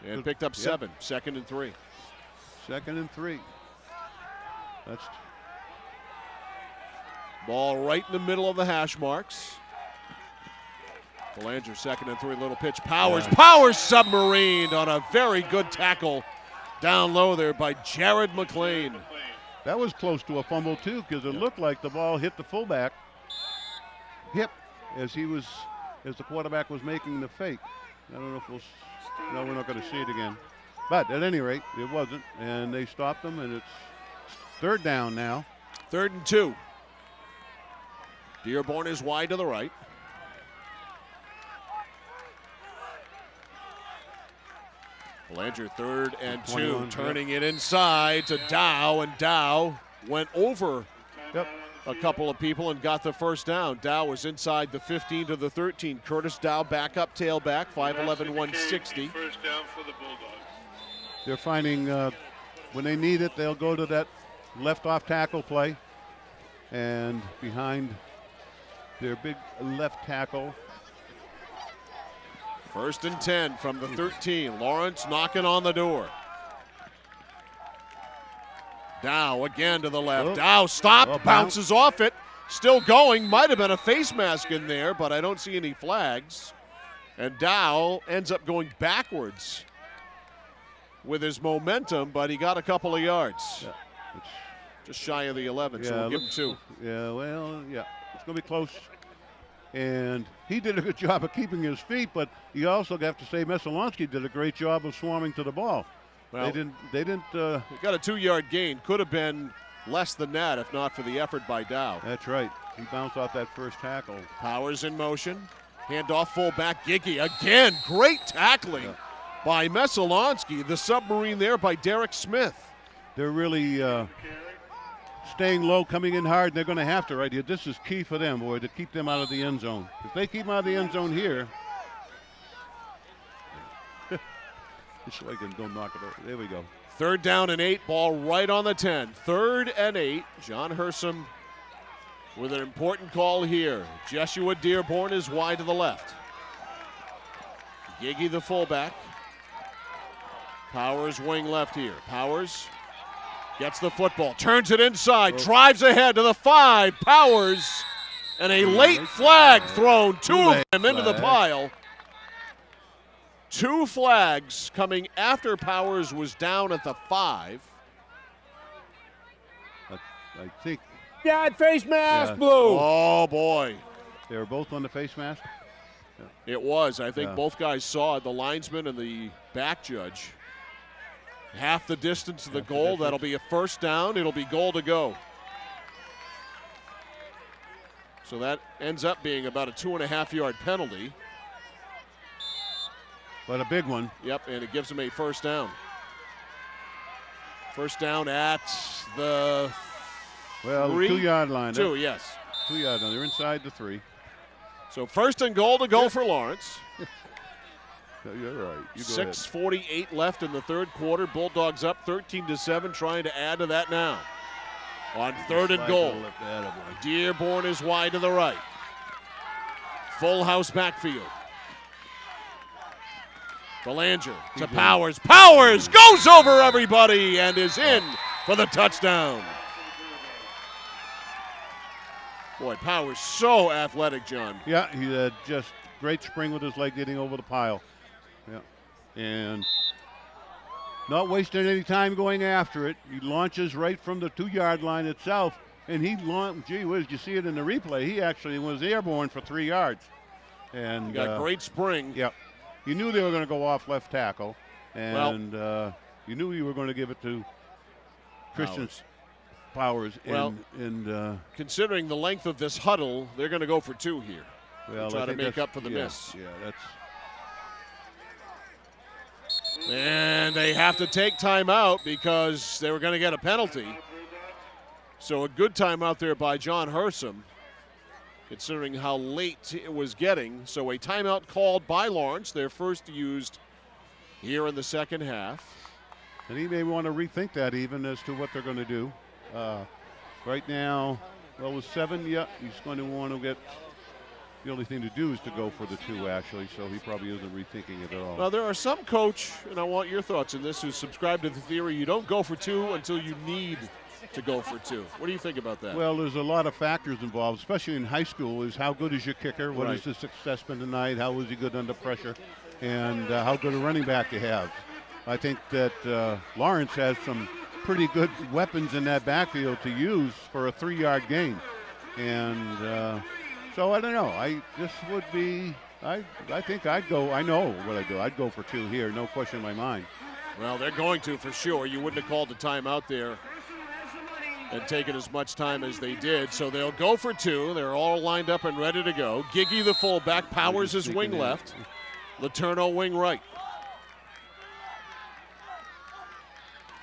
And picked up 7. 2nd and 3. 2nd and 3. That's Ball right in the middle of the hash marks. Belanger 2nd and 3. Little pitch. Powers submarined on a very good tackle down low there by Jared McLean. That was close to a fumble too, because it looked like the ball hit the fullback hip as the quarterback was making the fake. I don't know if we're not going to see it again. But at any rate, it wasn't, and they stopped them, and it's 3rd down now. 3rd and 2. Dearborn is wide to the right. Belanger 3rd and 2, 21, turning it inside to Dow, and Dow went over Yep. a couple of people and got the first down. Dow was inside the 15 to the 13. Curtis Dow back up tailback, 5'11", 160. First down for the Bulldogs. They're finding when they need it, they'll go to that left off tackle play, and behind their big left tackle. 1st and 10 from the 13. Lawrence knocking on the door. Dow again to the left. Oh. Dow stopped, Oh, bounces off it. Still going. Might have been a face mask in there, but I don't see any flags. And Dow ends up going backwards with his momentum, but he got a couple of yards. Yeah, it's- Just shy of the 11, so we'll give him 2. Yeah, well, yeah, it's going to be close. And he did a good job of keeping his feet, but you also have to say Messalonskee did a great job of swarming to the ball. Well, They didn't. he got a 2-yard gain. Could have been less than that if not for the effort by Dow. That's right. He bounced off that first tackle. Powers in motion. Handoff fullback Giggy. Again, great tackling by Messalonskee. The submarine there by Derek Smith. They're really staying low, coming in hard, and they're going to have to right here. This is key for them, boy, to keep them out of the end zone. If they keep them out of the end zone here, it's like don't knock it over. There we go. 3rd down and 8. Ball right on the 10. 3rd and 8. John Hersom with an important call here. Jeshua Dearborn is wide to the left. Giggy the fullback. Powers wing left here. Powers Gets the football, turns it inside, drives ahead to the 5, Powers, and a late flag thrown. Two of them into the pile. 2 flags coming after Powers was down at the 5. I think Yeah, face mask, Yeah. blue. Oh, boy. they were both on the face mask. It was. I think Yeah. both guys saw it, the linesman and the back judge. Half the distance to the goal. That'll be a first down. It'll be goal to go. So that ends up being about a 2.5-yard penalty. But a big one. Yep, and it gives them a first down. First down at the Well, 3? 2-yard line. 2, yes. 2-yard line. They're inside the 3. So first and goal to go for Lawrence. You're right. You go ahead. 6:48 left in the third quarter. Bulldogs up 13-7, trying to add to that now. On third and Slide goal. to the left. Attaboy. Dearborn is wide to the right. Full house backfield. Belanger to Powers. Powers goes over everybody and is in for the touchdown. Boy, Powers so athletic, John. Yeah, he had just great spring with his leg getting over the pile. Yeah, and not wasting any time going after it. He launches right from the 2-yard line itself, and gee whiz, you see it in the replay. He actually was airborne for 3 yards. And He got great spring. Yep. You knew they were going to go off left tackle, and you knew you were going to give it to Christian Powers. Well, and considering the length of this huddle, they're going to go for 2 here. well, try I to think make that's- up for the yeah, miss. Yeah, that's. And they have to take timeout because they were going to get a penalty. So a good timeout there by John Hersom, considering how late it was getting. So a timeout called by Lawrence, their first used here in the second half. And he may want to rethink that even as to what they're going to do. Right now, well, with 7, he's going to want to get. The only thing to do is to go for the 2, actually, so he probably isn't rethinking it at all. Now, there are some coach, and I want your thoughts on this, who subscribe to the theory you don't go for 2 until you need to go for 2. What do you think about that? Well, there's a lot of factors involved, especially in high school, is how good is your kicker? What Right. has his success been tonight? How was he good under pressure? And how good a running back you have. I think that Lawrence has some pretty good weapons in that backfield to use for a 3-yard gain. And so I don't know. I think I'd go. I know what I'd do. I'd go for 2 here, no question in my mind. Well, they're going to for sure. You wouldn't have called the timeout there and taken as much time as they did. So they'll go for 2. They're all lined up and ready to go. Giggy the fullback, Powers is wing left, Letourneau wing right.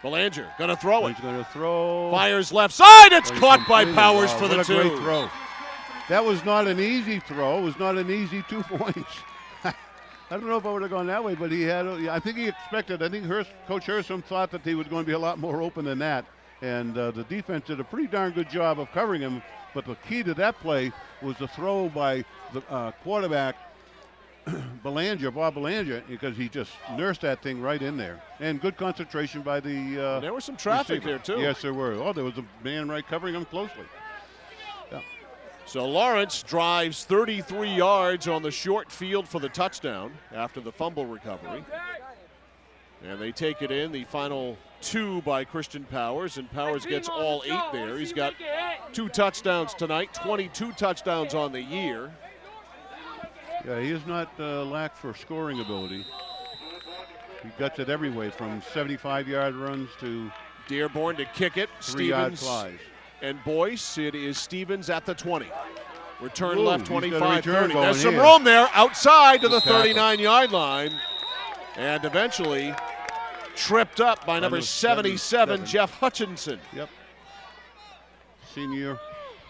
Belanger going to throw it. He's going to throw. Fires left side. It's caught by Completed. Powers Wow, for the what 2. a great throw. That was not an easy throw. It was not an easy 2 points. I don't know if I would have gone that way, but I think he expected. I think Coach Hersom thought that he was going to be a lot more open than that. And the defense did a pretty darn good job of covering him. But the key to that play was the throw by the quarterback, Bob Belanger, because he just nursed that thing right in there. And good concentration by the There was some traffic receiver. there, too. Yes, there were. Oh, there was a man right covering him closely. So Lawrence drives 33 yards on the short field for the touchdown after the fumble recovery. And they take it in, the final 2 by Christian Powers, and Powers gets all 8 there. He's got 2 touchdowns tonight, 22 touchdowns on the year. Yeah, he has not lacked for scoring ability. He guts it every way, from 75-yard runs to Dearborn to kick it. 3-yard Stevens flies. and Boyce. It is Stevens at the 20. Return Ooh, left, he's got a 25-30. return going There's some here. room there outside to the Good tackle. 39-yard line. And eventually tripped up by number 77, Jeff Hutchinson. Yep. Senior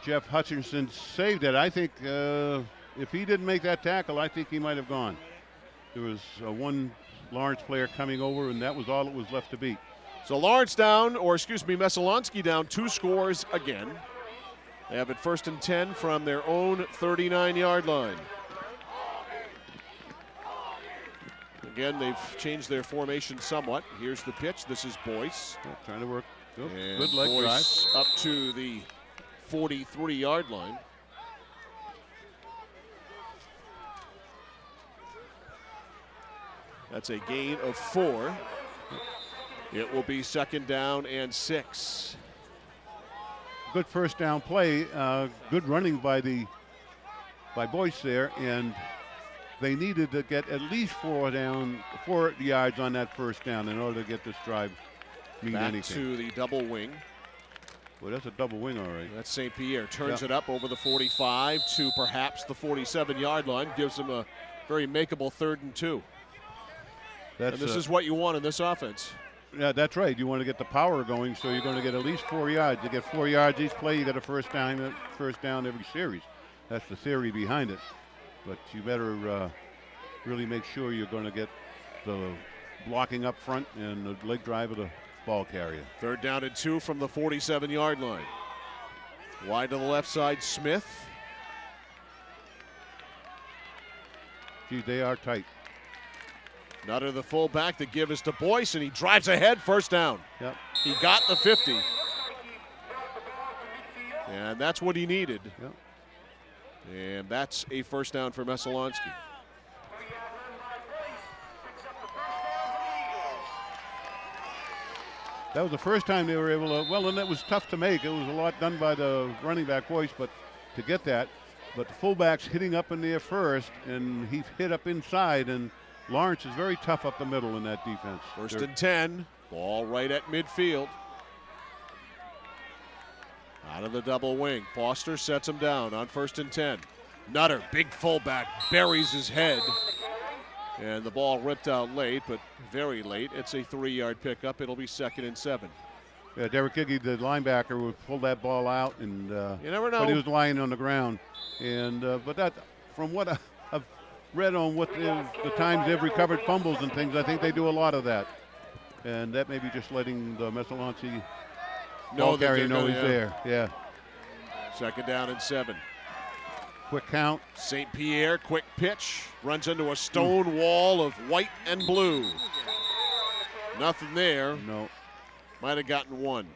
Jeff Hutchinson saved it. I think if he didn't make that tackle, I think he might have gone. There was one Lawrence player coming over, and that was all it was left to beat. So Lawrence down, or excuse me, Messalonskee down 2 scores again. They have it 1st and 10 from their own 39-yard line. Again, they've changed their formation somewhat. Here's the pitch. This is Boyce. Yeah, trying to work And Good leg drive. Boyce up to the 43-yard line. That's a gain of 4. It will be 2nd down and 6. Good first down play. Good running by Boyce there, and they needed to get at least 4 yards on that first down in order to get this drive mean Back anything. to the double wing. Well, that's a double wing, all right. That's St. Pierre. Turns it up over the 45 to perhaps the 47-yard line. Gives them a very makeable 3rd and 2. And this is what you want in this offense. Yeah, that's right. You want to get the power going, so you're going to get at least 4 yards. You get 4 yards each play, you get a first down every series. That's the theory behind it. But you better really make sure you're going to get the blocking up front and the leg drive of the ball carrier. 3rd down and 2 from the 47-yard line. Wide to the left side, Smith. Gee, they are tight. Nutter, the fullback, the give is to Boyce, and he drives ahead, 1st down. Yep. He got the 50. And that's what he needed. Yep. And that's a 1st down for Messalonskee. That was the first time they were able to, well, and that was tough to make. It was a lot done by the running back Boyce, but to get that. But the fullback's hitting up in there first, and he hit up inside, and Lawrence is very tough up the middle in that defense. 1st and 10, ball right at midfield. Out of the double wing, Foster sets him down on 1st and 10. Nutter, big fullback, buries his head. And the ball ripped out late, but very late. It's a 3-yard pickup. It'll be 2nd and 7. Yeah, Derek Giggy, the linebacker, would pull that ball out, and you never know. but he was lying on the ground. And but that, from what I've read on what the times they've recovered fumbles and things, I think they do a lot of that. And that may be just letting the Messalonskee ball carrier know he's there. Yeah. 2nd down and 7. Quick count. St. Pierre, quick pitch, runs into a stone wall of white and blue. Nothing there. No. Might have gotten 1.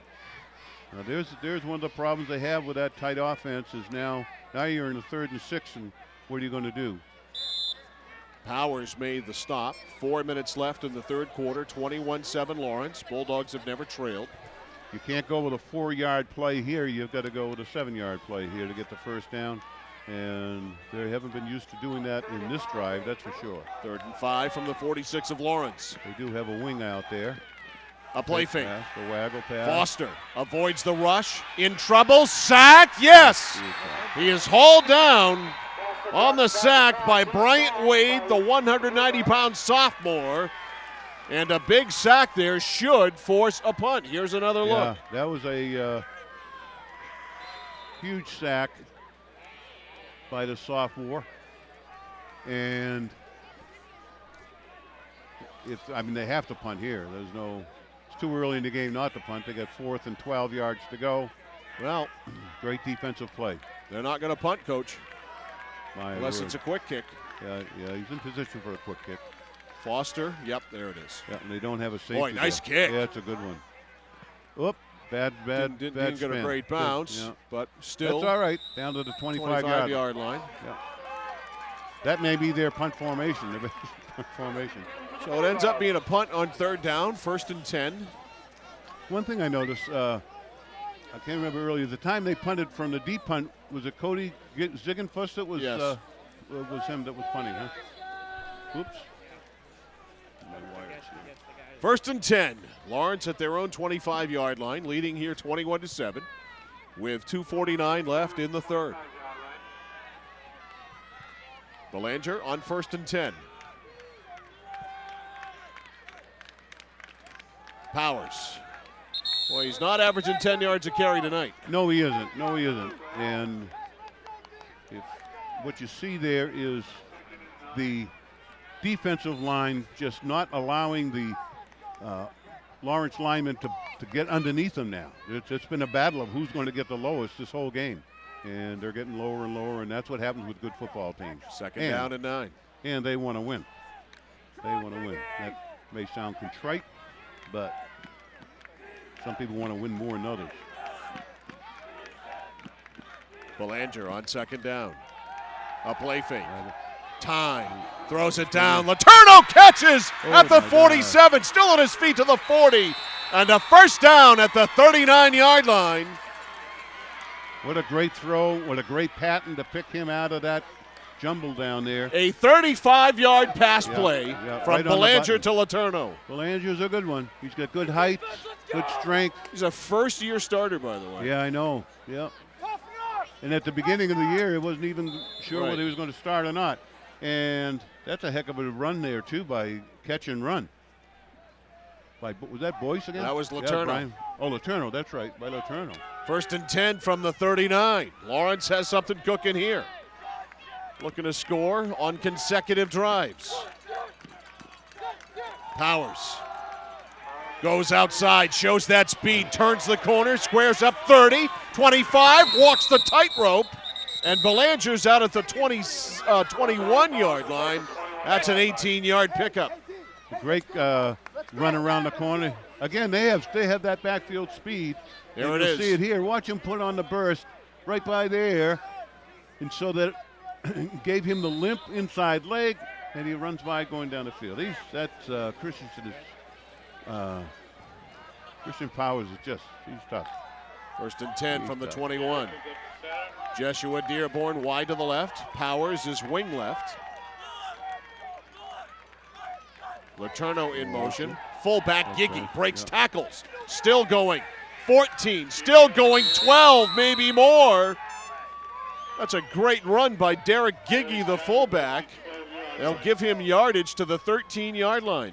Now there's one of the problems they have with that tight offense is now you're in the 3rd and 6, and what are you going to do? Powers made the stop. 4 minutes left in the 3rd quarter. 21-7 Lawrence. Bulldogs have never trailed. You can't go with a 4-yard play here. You've got to go with a 7-yard play here to get the first down. And they haven't been used to doing that in this drive, that's for sure. 3rd and 5 from the 46 of Lawrence. They do have a wing out there. A play fake. Pass, the waggle pass. Foster avoids the rush. In trouble. Sacked. Yes. He is hauled down on the sack by Bryant Wade, the 190-pound sophomore. And a big sack there should force a punt. Here's another look. That was a huge sack by the sophomore. And they have to punt here. It's too early in the game not to punt. They got 4th and 12 yards to go. Well, great defensive play. They're not going to punt, Coach. Unless word. it's a quick kick. Yeah, he's in position for a quick kick. Foster, yep, there it is. Yeah, and they don't have a safety. Boy, nice kick. Yeah, it's a good one. Oop, bad didn't get spin. a great bounce, Yeah. but still. That's all right, down to the 25-yard line. Yeah. That may be their punt formation. Their punt formation. So it ends up being a punt on 3rd down, 1st and 10. One thing I noticed, I can't remember earlier, the time they punted from the deep punt, was it Cody Ziegenfuss that was, yes. Was him that was punting, huh? Oops. 1st and 10. Lawrence at their own 25-yard line, leading here 21-7 with 2:49 left in the 3rd. Belanger on 1st and 10. Powers. Boy, he's not averaging 10 yards a carry tonight. No, he isn't. No, he isn't. And what you see there is the defensive line just not allowing the Lawrence linemen to get underneath them now. It's been a battle of who's going to get the lowest this whole game. And they're getting lower and lower, and that's what happens with good football teams. 2nd down and 9. And they want to win. They want to win. That may sound contrite, but Some people want to win more than others. Belanger on second down. A play fake. Time. Throws it down. Letourneau catches at the 47. Still on his feet to the 40. And a first down at the 39-yard line. What a great throw. What a great pattern to pick him out of that jumble down there. A 35-yard pass play from right Belanger to Letourneau. Belanger's a good one. He's got good height, good strength. He's a first-year starter, by the way. Yeah, I know. Yeah. And at the beginning of the year, it wasn't even sure whether he was going to start or not. And that's a heck of a run there, too, by catch and run. Was that Boyce again? That was Letourneau. Yeah, Letourneau, that's right, by Letourneau. First and 10 from the 39. Lawrence has something cooking here. Looking to score on consecutive drives. Powers goes outside, shows that speed, turns the corner, squares up 30, 25, walks the tightrope, and Belanger's out at the 21-yard line. That's an 18-yard pickup. A great run around the corner. Again, they have that backfield speed. There it is. See it here. Watch him put on the burst right by there, and so that gave him the limp inside leg, and he runs by going down the field. Christian Powers he's tough. First and 10 from the 21. Jeshua Dearborn wide to the left. Powers is wing left. Letourneau in motion. Fullback Giggy breaks tackles. Still going. 14, still going. 12, maybe more. That's a great run by Derek Giggy, the fullback. They'll give him yardage to the 13-yard line.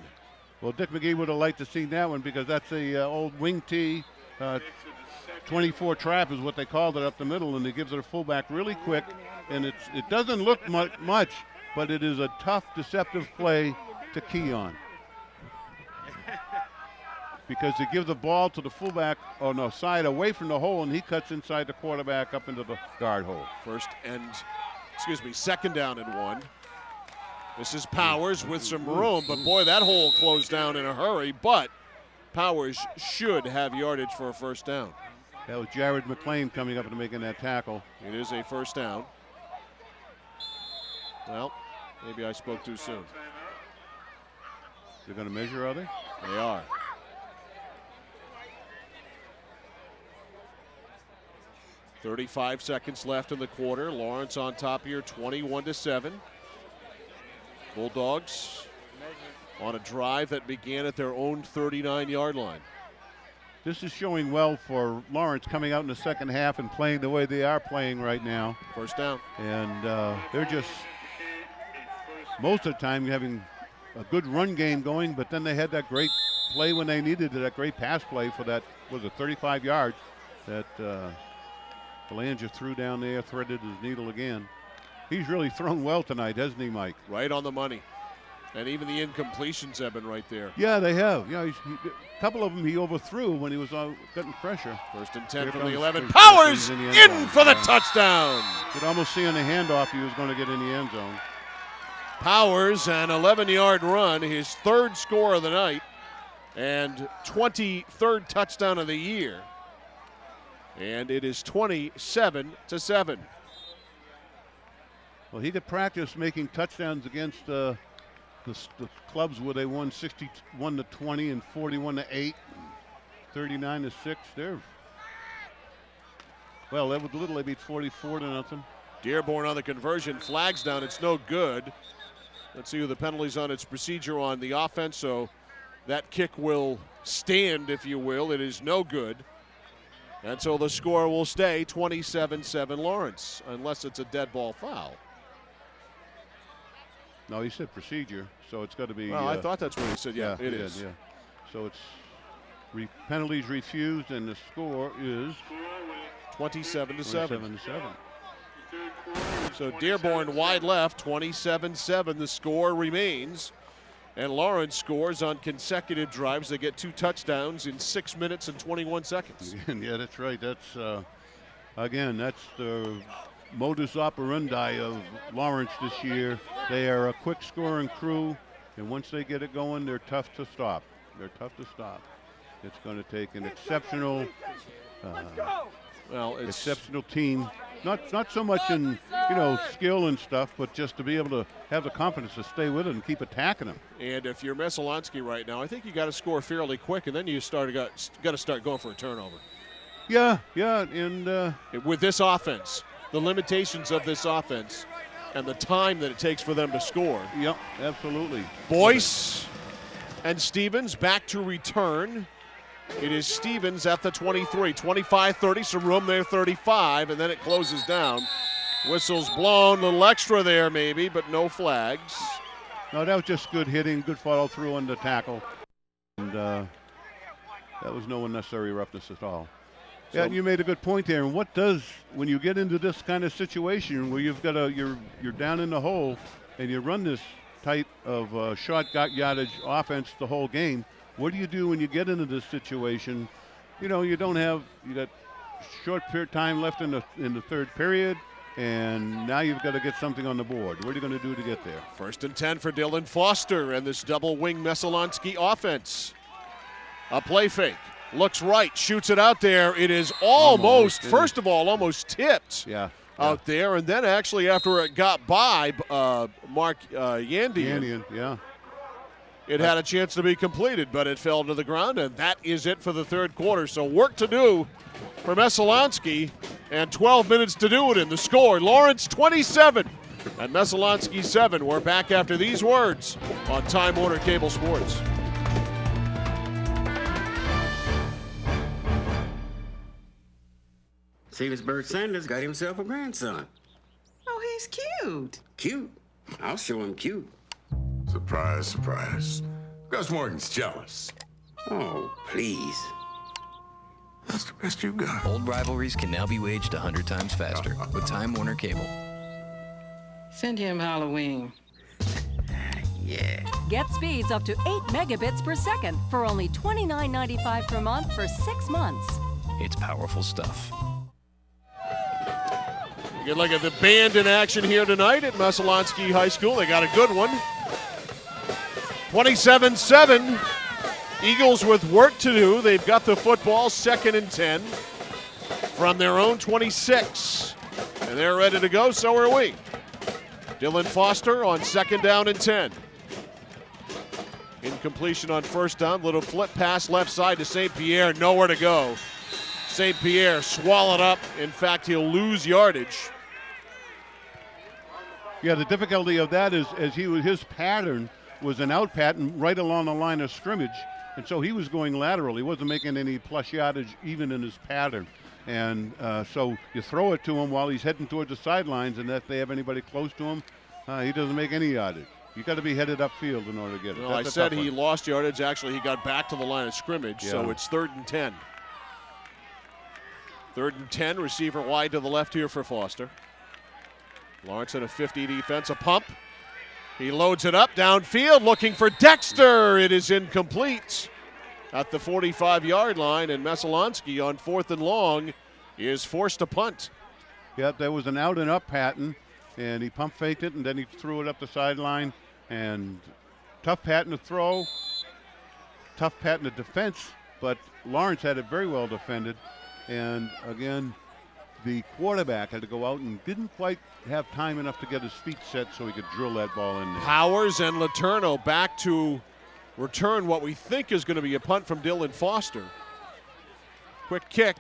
Well, Dick McGee would have liked to see that one because that's the old wing tee. 24 trap is what they called it up the middle, and he gives it a fullback really quick. And it doesn't look much, but it is a tough, deceptive play to key on. Because they give the ball to the fullback side away from the hole, and he cuts inside the quarterback up into the guard hole. Second down and 1. This is Powers with some room, but boy, that hole closed down in a hurry, but Powers should have yardage for a first down. That was Jared McClain coming up and making that tackle. It is a first down. Well, maybe I spoke too soon. They're going to measure, are they? They are. .35 seconds left in the quarter. Lawrence on top here, 21-7. Bulldogs on a drive that began at their own 39-yard line. This is showing well for Lawrence coming out in the second half and playing the way they are playing right now. First down. And they're just, most of the time, having a good run game going, but then they had that great play when they needed it, that great pass play for that, 35 yards that Belanger threw down there, threaded his needle again. He's really thrown well tonight, hasn't he, Mike? Right on the money. And even the incompletions have been right there. Yeah, they have. A couple of them he overthrew when he was getting pressure. First and 10 from the 11. Powers in for the touchdown. You could almost see on the handoff he was going to get in the end zone. Powers, an 11-yard run, his third score of the night, and 23rd touchdown of the year. And it is 27-7. Well, he could practice making touchdowns against the clubs where they won 61-20 and 41-8, 39-6. Well, that was little. They beat 44-0. Dearborn on the conversion, flags down. It's no good. Let's see who the penalties on its procedure on the offense. So that kick will stand, if you will. It is no good. And so the score will stay 27-7 Lawrence, unless it's a dead ball foul. No, he said procedure, so it's got to be. Well, I thought that's what he said. Yeah, it is. Yeah. So it's penalties refused, and the score is 27-7. So Dearborn wide left, 27-7. The score remains. And Lawrence scores on consecutive drives. They get 2 touchdowns in 6 minutes and 21 seconds. Yeah, that's right. That's, again, that's the modus operandi of Lawrence this year. They are a quick scoring crew, and once they get it going, they're tough to stop. It's going to take an exceptional it's exceptional team. Not so much in skill and stuff, but just to be able to have the confidence to stay with it and keep attacking them. And if you're Messalonskee right now, I think you got to score fairly quick, and then you got to start going for a turnover. Yeah, and with this offense, the limitations of this offense, and the time that it takes for them to score. Yep, absolutely. Boyce and Stevens back to return. It is Stevens at the 23, 25-30, some room there, 35, and then it closes down. Whistle's blown, a little extra there maybe, but no flags. No, that was just good hitting, good follow through on the tackle. And that was no unnecessary roughness at all. Yeah, and you made a good point there. And what does, when you get into this kind of situation where you've got you're down in the hole and you run this type of short yardage offense the whole game, what do you do when you get into this situation? You got short period time left in the third period, and now you've got to get something on the board. What are you going to do to get there? 1st and 10 for Dylan Foster and this double wing Messalonskee offense. A play fake. Looks right, shoots it out there. It is almost tipped out there. And then actually after it got by Mark Yandian, it had a chance to be completed, but it fell to the ground, and that is it for the third quarter. So work to do for Messalonskee, and 12 minutes to do it in. The score, Lawrence 27 and Messalonskee 7. We're back after these words on Time Warner Cable Sports. Stevensburg Sanders got himself a grandson. Oh, he's cute. Cute? I'll show him cute. Surprise, surprise. Gus Morgan's jealous. Oh, please. That's the best you got. Old rivalries can now be waged 100 times faster with Time Warner Cable. Send him Halloween. Yeah. Get speeds up to 8 megabits per second for only $29.95 per month for 6 months. It's powerful stuff. You can look at the band in action here tonight at Messalonskee High School. They got a good one. 27-7. Eagles with work to do. They've got the football, 2nd and 10 from their own 26. And they're ready to go, so are we. Dylan Foster on 2nd down and 10. Incompletion on 1st down. Little flip pass left side to St. Pierre. Nowhere to go. St. Pierre swallowed up. In fact, he'll lose yardage. Yeah, the difficulty of that is his pattern was an out pattern right along the line of scrimmage, and so he was going lateral. He wasn't making any plus yardage even in his pattern. And so you throw it to him while he's heading towards the sidelines, and if they have anybody close to him, he doesn't make any yardage. You got to be headed upfield in order to get it. Well, I said he lost yardage. Actually, he got back to the line of scrimmage, so it's 3rd and 10. 3rd and 10, receiver wide to the left here for Foster. Lawrence in a 50 defense, a pump. He loads it up downfield, looking for Dexter. It is incomplete at the 45-yard line, and Messalonskee on 4th and long is forced to punt. Yep, there was an out and up pattern, and he pump faked it, and then he threw it up the sideline. And tough pattern to throw, tough pattern to defense, but Lawrence had it very well defended. And again, the quarterback had to go out and didn't quite have time enough to get his feet set so he could drill that ball in there. Powers and Letourneau back to return what we think is going to be a punt from Dylan Foster. Quick kick.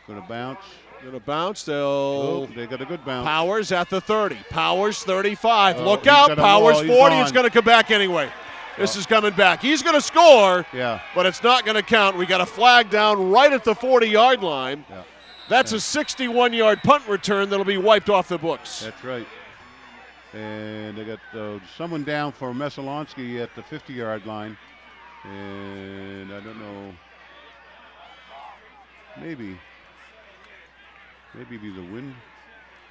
Going to bounce. They got a good bounce. Powers at the 30. Powers 35. Look out. Powers 40. It's going to come back anyway. This is coming back. He's going to score, but it's not going to count. We got a flag down right at the 40-yard line. Yeah. That's a 61-yard punt return that'll be wiped off the books. That's right. And they got someone down for Messalonskee at the 50-yard line. And I don't know. Maybe be the wind,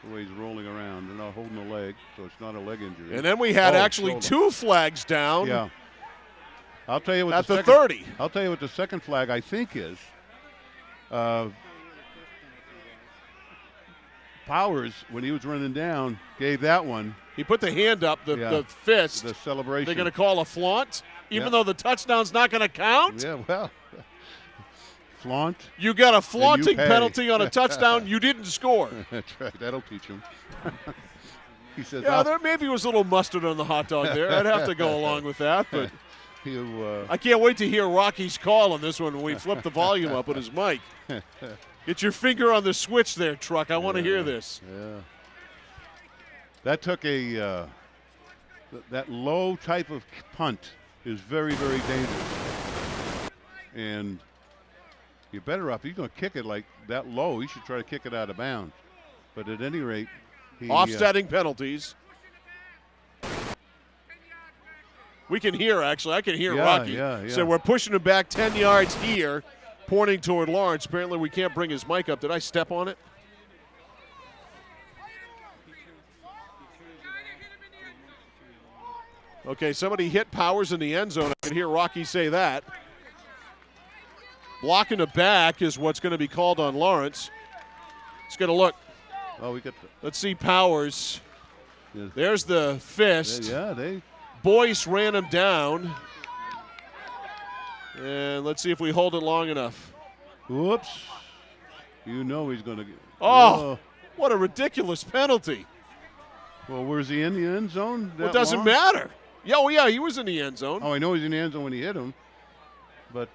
the way he's rolling around. They're not holding the leg, so it's not a leg injury. And then we had actually two flags down. Yeah. I'll tell you what at the 30. I'll tell you what the second flag I think is. Powers, when he was running down, gave that one. He put the hand up, the fist. The celebration. They're going to call a flaunt, even though the touchdown's not going to count? Yeah, well. flaunt. You got a flaunting pay. penalty on a touchdown. You didn't score. That's right. That'll teach him. He says, Yeah, there maybe was a little mustard on the hot dog there. I'd have to go along with that, but I can't wait to hear Rocky's call on this one when we flip the volume up on his mic. Get your finger on the switch there, Truck. I want to hear this. Yeah. That took that low type of punt is very, very dangerous. And you're better off. He's going to kick it like that low. He should try to kick it out of bounds. But at any rate, offsetting penalties. We can hear, actually. I can hear Rocky. Yeah. So we're pushing him back 10 yards here, pointing toward Lawrence. Apparently we can't bring his mic up. Did I step on it? Okay, somebody hit Powers in the end zone. I can hear Rocky say that. Blocking the back is what's going to be called on Lawrence. It's going to look. Oh, we got Let's see Powers. Yes. There's the fist. Boyce ran him down. And let's see if we hold it long enough. Whoops. You know he's going to get. Oh, what a ridiculous penalty. Well, where's he in the end zone? It doesn't matter. Yeah, he was in the end zone. Oh, I know he's in the end zone when he hit him. But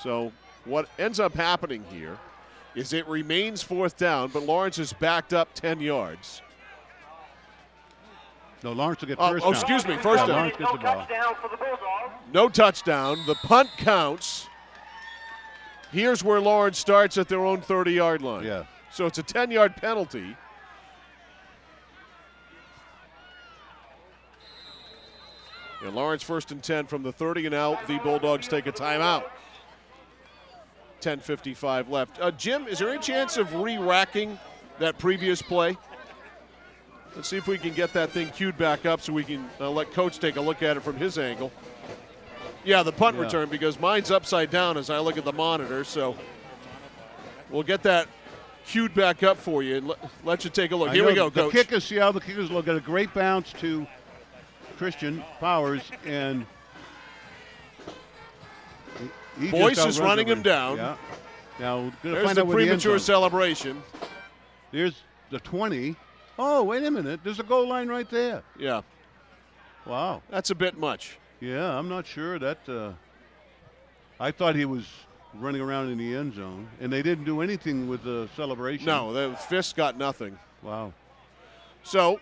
so what ends up happening here is it remains 4th down, but Lawrence is backed up 10 yards. No, Lawrence will get first down. Oh, excuse me, first down. Lawrence gets the ball. Touchdown for the Bulldogs. No touchdown. The punt counts. Here's where Lawrence starts at their own 30-yard line. Yeah. So it's a 10-yard penalty. And Lawrence 1st and 10 from the 30 and out. The Bulldogs take a timeout. 10:55 left. Jim, is there any chance of re-racking that previous play? Let's see if we can get that thing queued back up so we can let Coach take a look at it from his angle. Yeah, the punt return, because mine's upside down as I look at the monitor. So we'll get that queued back up for you and let you take a look. Here we go, Coach. The kickers, see how the kickers look at a great bounce to Christian Powers, and Boyce is running him down. Yeah. Now, there's the premature celebration. There's the 20. Oh, wait a minute. There's a goal line right there. Yeah. Wow. That's a bit much. Yeah, I'm not sure that. I thought he was running around in the end zone, and they didn't do anything with the celebration. No, the fists got nothing. Wow. So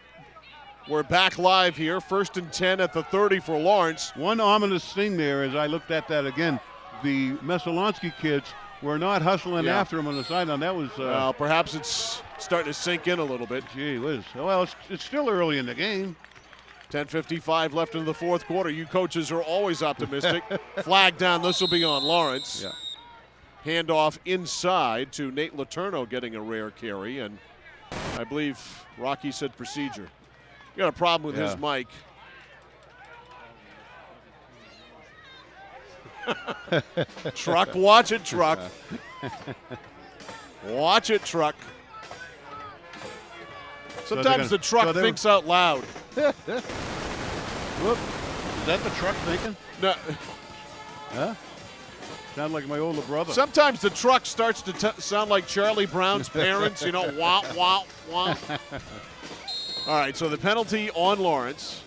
we're back live here. 1st and 10 at the 30 for Lawrence. One ominous thing there, as I looked at that again, the Messalonskee kids were not hustling after him on the sideline. That was. Well, perhaps it's starting to sink in a little bit. Gee whiz. Well, it's still early in the game. 10:55 left in the 4th quarter. You coaches are always optimistic. Flag down. This will be on Lawrence. Yeah. Handoff inside to Nate Letourneau getting a rare carry, and I believe Rocky said procedure. You got a problem with his mic. Truck, watch it, Truck. Watch it, Truck. Sometimes the truck thinks out loud. Whoop. Is that the truck thinking? No. Huh? Sound like my older brother. Sometimes the truck starts to sound like Charlie Brown's parents, you know, wah, wah, wah. All right, so the penalty on Lawrence.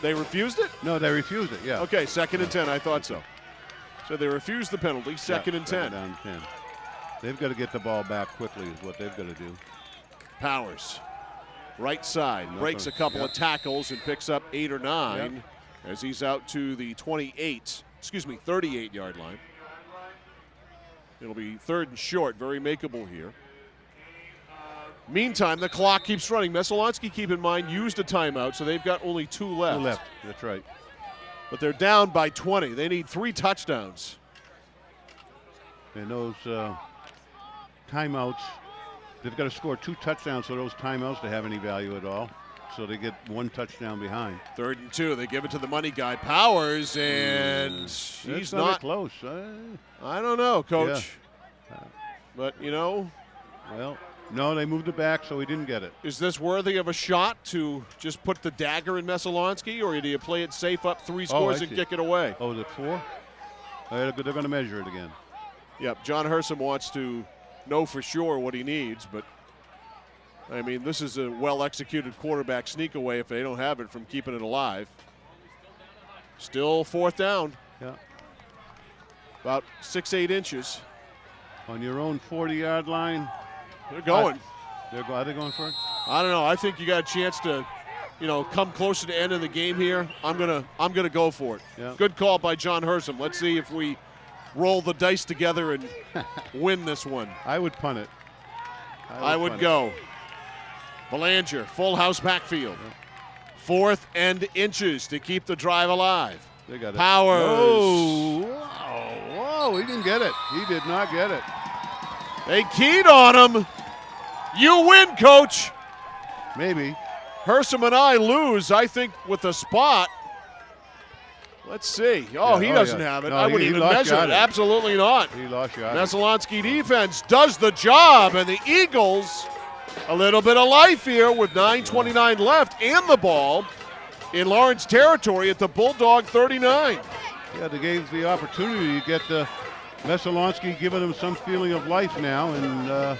They refused it? No, they refused it, yeah. Okay, 2nd and 10, I thought so. So they refused the penalty, 2nd and 10. Down 10. They've got to get the ball back quickly is what they've got to do. Powers, right side, breaks a couple of tackles and picks up 8 or 9 as he's out to the 38-yard line. It'll be 3rd and short, very makeable here. Meantime, the clock keeps running. Messalonskee, keep in mind, used a timeout, so they've got only 2 left. 2 left, that's right. But they're down by 20. They need 3 touchdowns. And those timeouts, they've got to score 2 touchdowns for those timeouts to have any value at all. So they get 1 touchdown behind. 3rd and 2. They give it to the money guy, Powers, and he's not close. I don't know, Coach. Yeah. But, you know. Well, no, they moved it back, so he didn't get it. Is this worthy of a shot to just put the dagger in Messalonskee, or do you play it safe up 3 scores and kick it away? Oh, is it 4? They're going to measure it again. Yep, John Hersom wants to know for sure what he needs, but I mean, this is a well-executed quarterback sneak away if they don't have it from keeping it alive. Still 4th down. Yeah. About 6-8 inches. On your own 40-yard line. They're going. Are they going for it? I don't know. I think you got a chance to, come closer to the end of the game here. I'm gonna go for it. Yeah. Good call by John Hersom. Let's see if we roll the dice together and win this one. I would punt it. I would go. Belanger, full house backfield. 4th and inches to keep the drive alive. They got it. Powers. Whoa, he didn't get it. He did not get it. They keyed on him. You win, Coach. Maybe. Hersom and I lose, I think, with a spot. Let's see. Oh, he doesn't have it. No, I wouldn't he even lost measure it. yardage. Absolutely not. He lost yardage. Messalonskee defense does the job, and the Eagles, a little bit of life here with 9:29 left and the ball in Lawrence territory at the Bulldog 39. Yeah, they gave the opportunity to get Messalonskee giving them some feeling of life now, and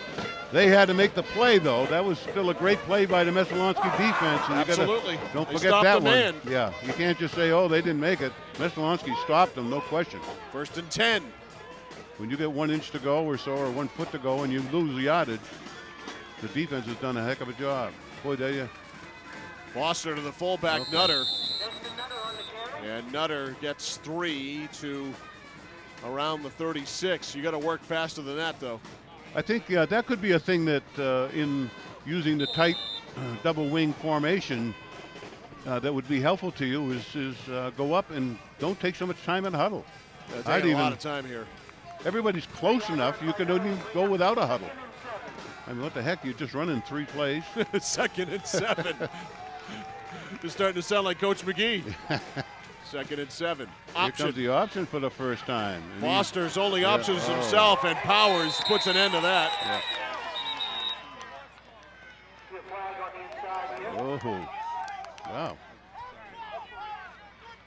they had to make the play, though. That was still a great play by the Messalonskee defense. And Absolutely. Don't They forget stopped that the one. man. Yeah, you can't just say, oh, they didn't make it. Messalonskee stopped them, no question. 1st and 10. When you get 1 inch to go or so, or 1 foot to go, and you lose the yardage, the defense has done a heck of a job. Boy, there you. Foster to the fullback, Nutter. And Nutter gets 3 to around the 36. You got to work faster than that, though. I think that could be a thing that in using the tight double wing formation that would be helpful to you is go up and don't take so much time in huddle. Taking a lot of time here. Everybody's close enough. You can only go without a huddle. I mean, what the heck? You're just running 3 plays. 2nd and 7. You're starting to sound like Coach McGee. 2nd and 7. Here Option. comes the option for the first time. And Foster's only options himself, and Powers puts an end to that. Oh, wow.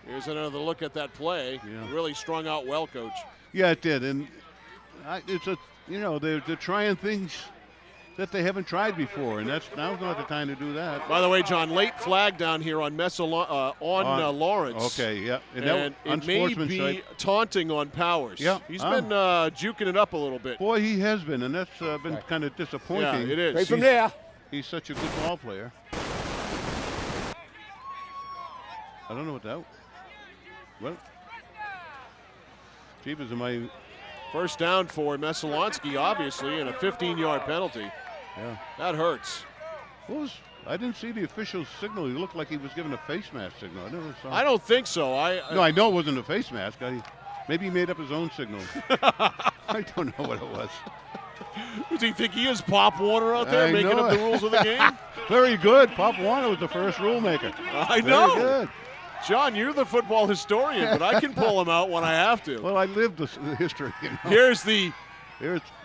Here's another look at that play. Yeah. Really strung out well, Coach. Yeah, it did, and it's they're trying things that they haven't tried before, and now's not the time to do that. By the way, John, late flag down here on Lawrence. Okay, yeah, And it may be taunting on Powers. Yeah, he's been juking it up a little bit. Boy, he has been, and that's been kind of disappointing. Yeah, it is. Right from there. He's such a good ball player. I don't know what that. Well, Jeepers, am I? First down for Messalonskee, obviously, and a 15-yard penalty. Yeah. That hurts. I didn't see the official signal. He looked like he was giving a face mask signal. I never saw. I don't think so. No, I know it wasn't a face mask. Maybe he made up his own signal. I don't know what it was. Does he think he is Pop Warner out there making up the rules of the game? Very good. Pop Warner was the first rule maker. I know. Very good. John, you're the football historian, but I can pull him out when I have to. Well, I lived the history. You know? Here's the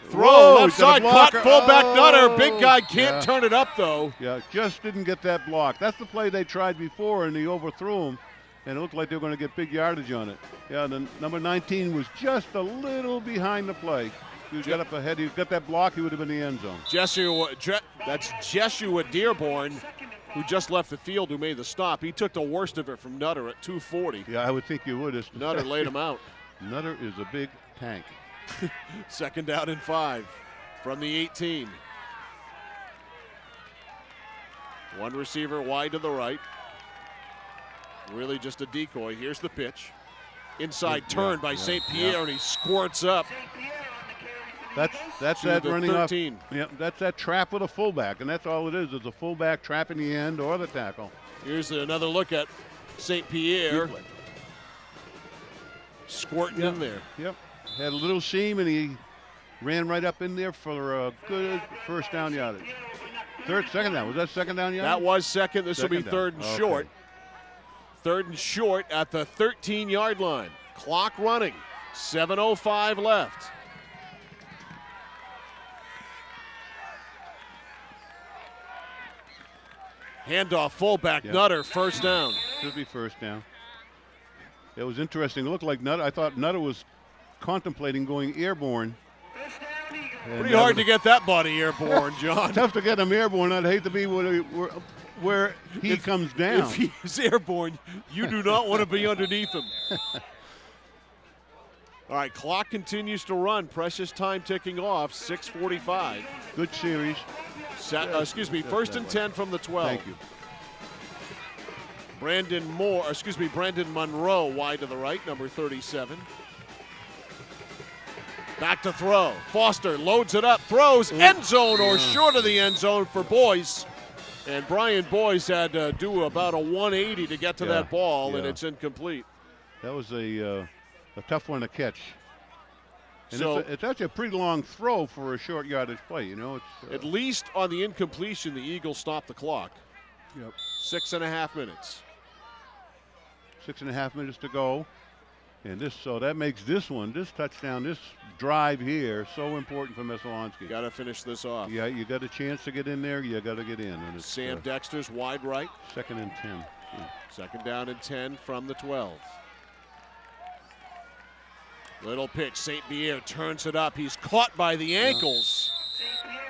throw. Left side, caught fullback Nutter. Big guy can't turn it up, though. Yeah, just didn't get that block. That's the play they tried before, and he overthrew him, and it looked like they were going to get big yardage on it. Yeah, and then number 19 was just a little behind the play. He got up ahead. He got that block, he would have been in the end zone. That's Jeshua Dearborn, who just left the field, who made the stop. He took the worst of it from Nutter at 240. Yeah, I would think you would. Nutter laid him out. Nutter is a big tank. 2nd down and 5 from the 18. One receiver wide to the right. Really just a decoy. Here's the pitch. Inside turn by St. Pierre, and he squirts up. That's that running 13. off. Yeah, that's that trap with a fullback, and that's all it is a fullback trapping the end or the tackle. Here's another look at St. Pierre. Squirting in there. Yep. Had a little seam, and he ran right up in there for a good first down yardage. Second down. Was that second down yardage? That was second. This will be Second third down. and short. 3rd and short at the 13-yard line. Clock running. 7:05 left. Handoff fullback Nutter, first down. Should be first down. It was interesting. It looked like Nutter. I thought Nutter was contemplating going airborne. And Pretty hard to get that body airborne, John. Tough to get him airborne. I'd hate to be where he comes down. If he's airborne, you do not want to be underneath him. All right, clock continues to run. Precious time ticking off, 6:45. Good series. First and 10 from the 12. Thank you. Brandon Monroe wide to the right, number 37. Back to throw. Foster loads it up, throws, end zone or short of the end zone for Boyce. And Brian Boyce had to do about a 180 to get to that ball, and it's incomplete. That was a tough one to catch. And So it's actually a pretty long throw for a short yardage play. You know, it's at least on the incompletion, the Eagles stopped the clock. Yep. 6.5 minutes. 6.5 minutes to go. And that makes this touchdown, this drive here, so important for Messalonskee. Got to finish this off. Yeah, you got a chance to get in there, you got to get in. And it's, Sam Dexter's wide right. 2nd and 10. Second down and 10 from the 12. Little pitch, St. Pierre turns it up. He's caught by the ankles,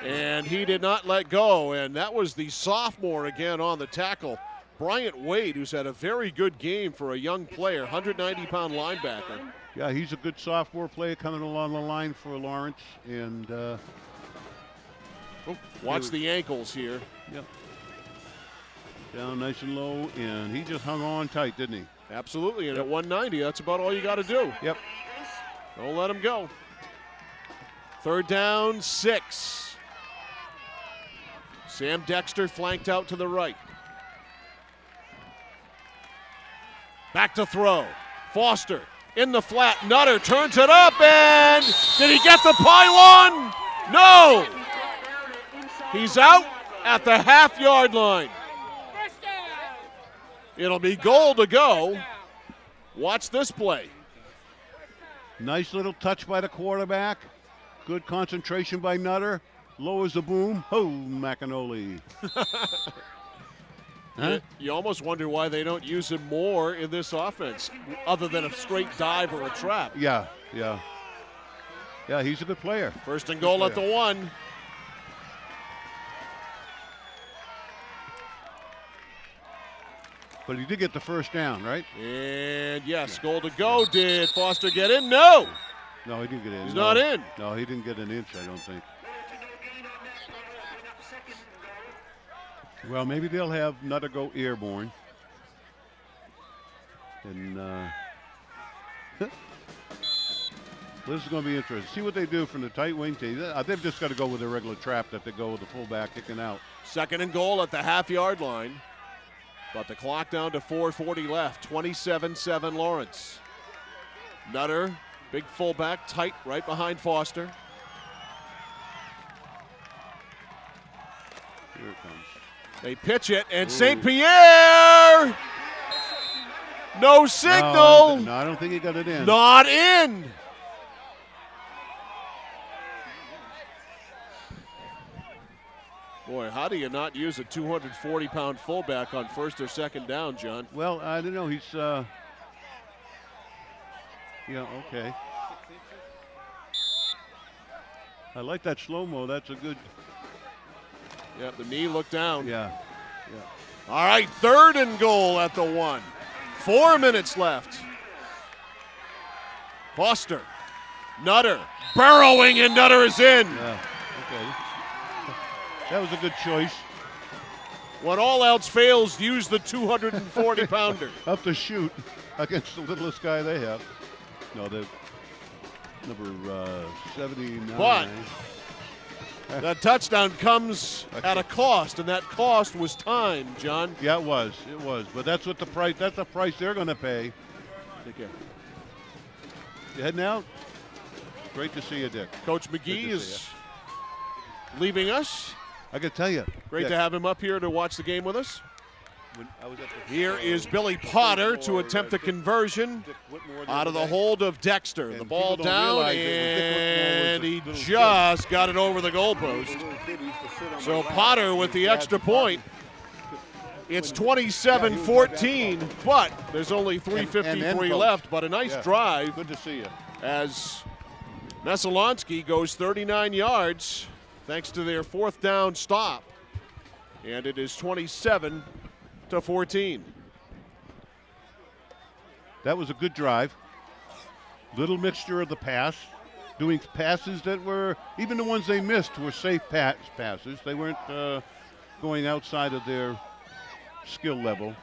and he did not let go. And that was the sophomore again on the tackle, Bryant Wade, who's had a very good game for a young player, 190-pound linebacker. Yeah, he's a good sophomore player coming along the line for Lawrence. And watch the ankles here. Yep. Down nice and low, and he just hung on tight, didn't he? Absolutely, and at 190, that's about all you got to do. Yep. Don't let him go. 3rd down, 6. Sam Dexter flanked out to the right. Back to throw. Foster in the flat. Nutter turns it up, and did he get the pylon? No! He's out at the half-yard line. It'll be goal to go. Watch this play. Nice little touch by the quarterback. Good concentration by Nutter. Lowers the boom. Oh, McAnally. Huh? You almost wonder why they don't use him more in this offense, other than a straight dive or a trap. Yeah, he's a good player. First and goal at the 1. But he did get the first down, right? And yes, goal to go. Did Foster get in? No. No, he didn't get in. He's not in. No, he didn't get an inch, I don't think. Well, maybe they'll have Nutter go airborne. And this is going to be interesting. See what they do from the tight wing team. They've just got to go with a regular trap that they go with the fullback kicking out. 2nd and goal at the half-yard line. But the clock down to 4:40 left. 27-7 Lawrence. Nutter, big fullback, tight right behind Foster. Here it comes. They pitch it, and St. Pierre! No signal! No, I don't think he got it in. Not in! Boy, how do you not use a 240-pound fullback on 1st or 2nd down, John? Well, I don't know. He's, okay. I like that slow-mo. That's a good. Yeah, the knee looked down. Yeah. All right, 3rd and goal at the 1. 4 minutes left. Foster, Nutter, burrowing, and Nutter is in. Yeah, okay. That was a good choice. When all else fails, use the 240-pounder. Up to shoot against the littlest guy they have. No, they're number 79. But that touchdown comes at a cost, and that cost was time, John. Yeah, it was. But that's what the price. That's the price they're going to pay. Take care. You heading out? Great to see you, Dick. Coach McGee is leaving us. I can tell you. Great to have him up here to watch the game with us. I was at the Here is Billy Potter to attempt the conversion out of the hold of Dexter. The ball down, and he just got it over the goalpost. So Potter with the extra point. It's 27-14, but there's only 3:53 left, but a nice drive. Good to see you. as Messalonskee goes 39 yards thanks to their 4th down stop. And it is 27-14. That was a good drive. Little mixture of the pass, doing passes that were, even the ones they missed were safe passes. They weren't going outside of their skill level.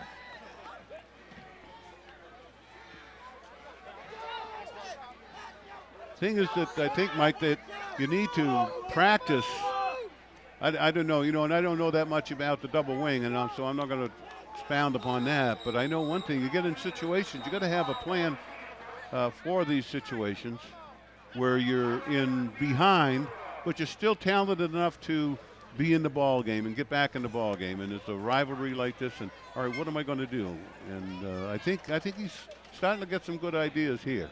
Thing is that I think, Mike, that you need to practice. I don't know, and I don't know that much about the double wing, and so I'm not going to expound upon that. But I know one thing: you get in situations, you got to have a plan for these situations where you're in behind, but you're still talented enough to be in the ball game and get back in the ball game. And it's a rivalry like this, and all right, what am I going to do? And I think he's starting to get some good ideas here.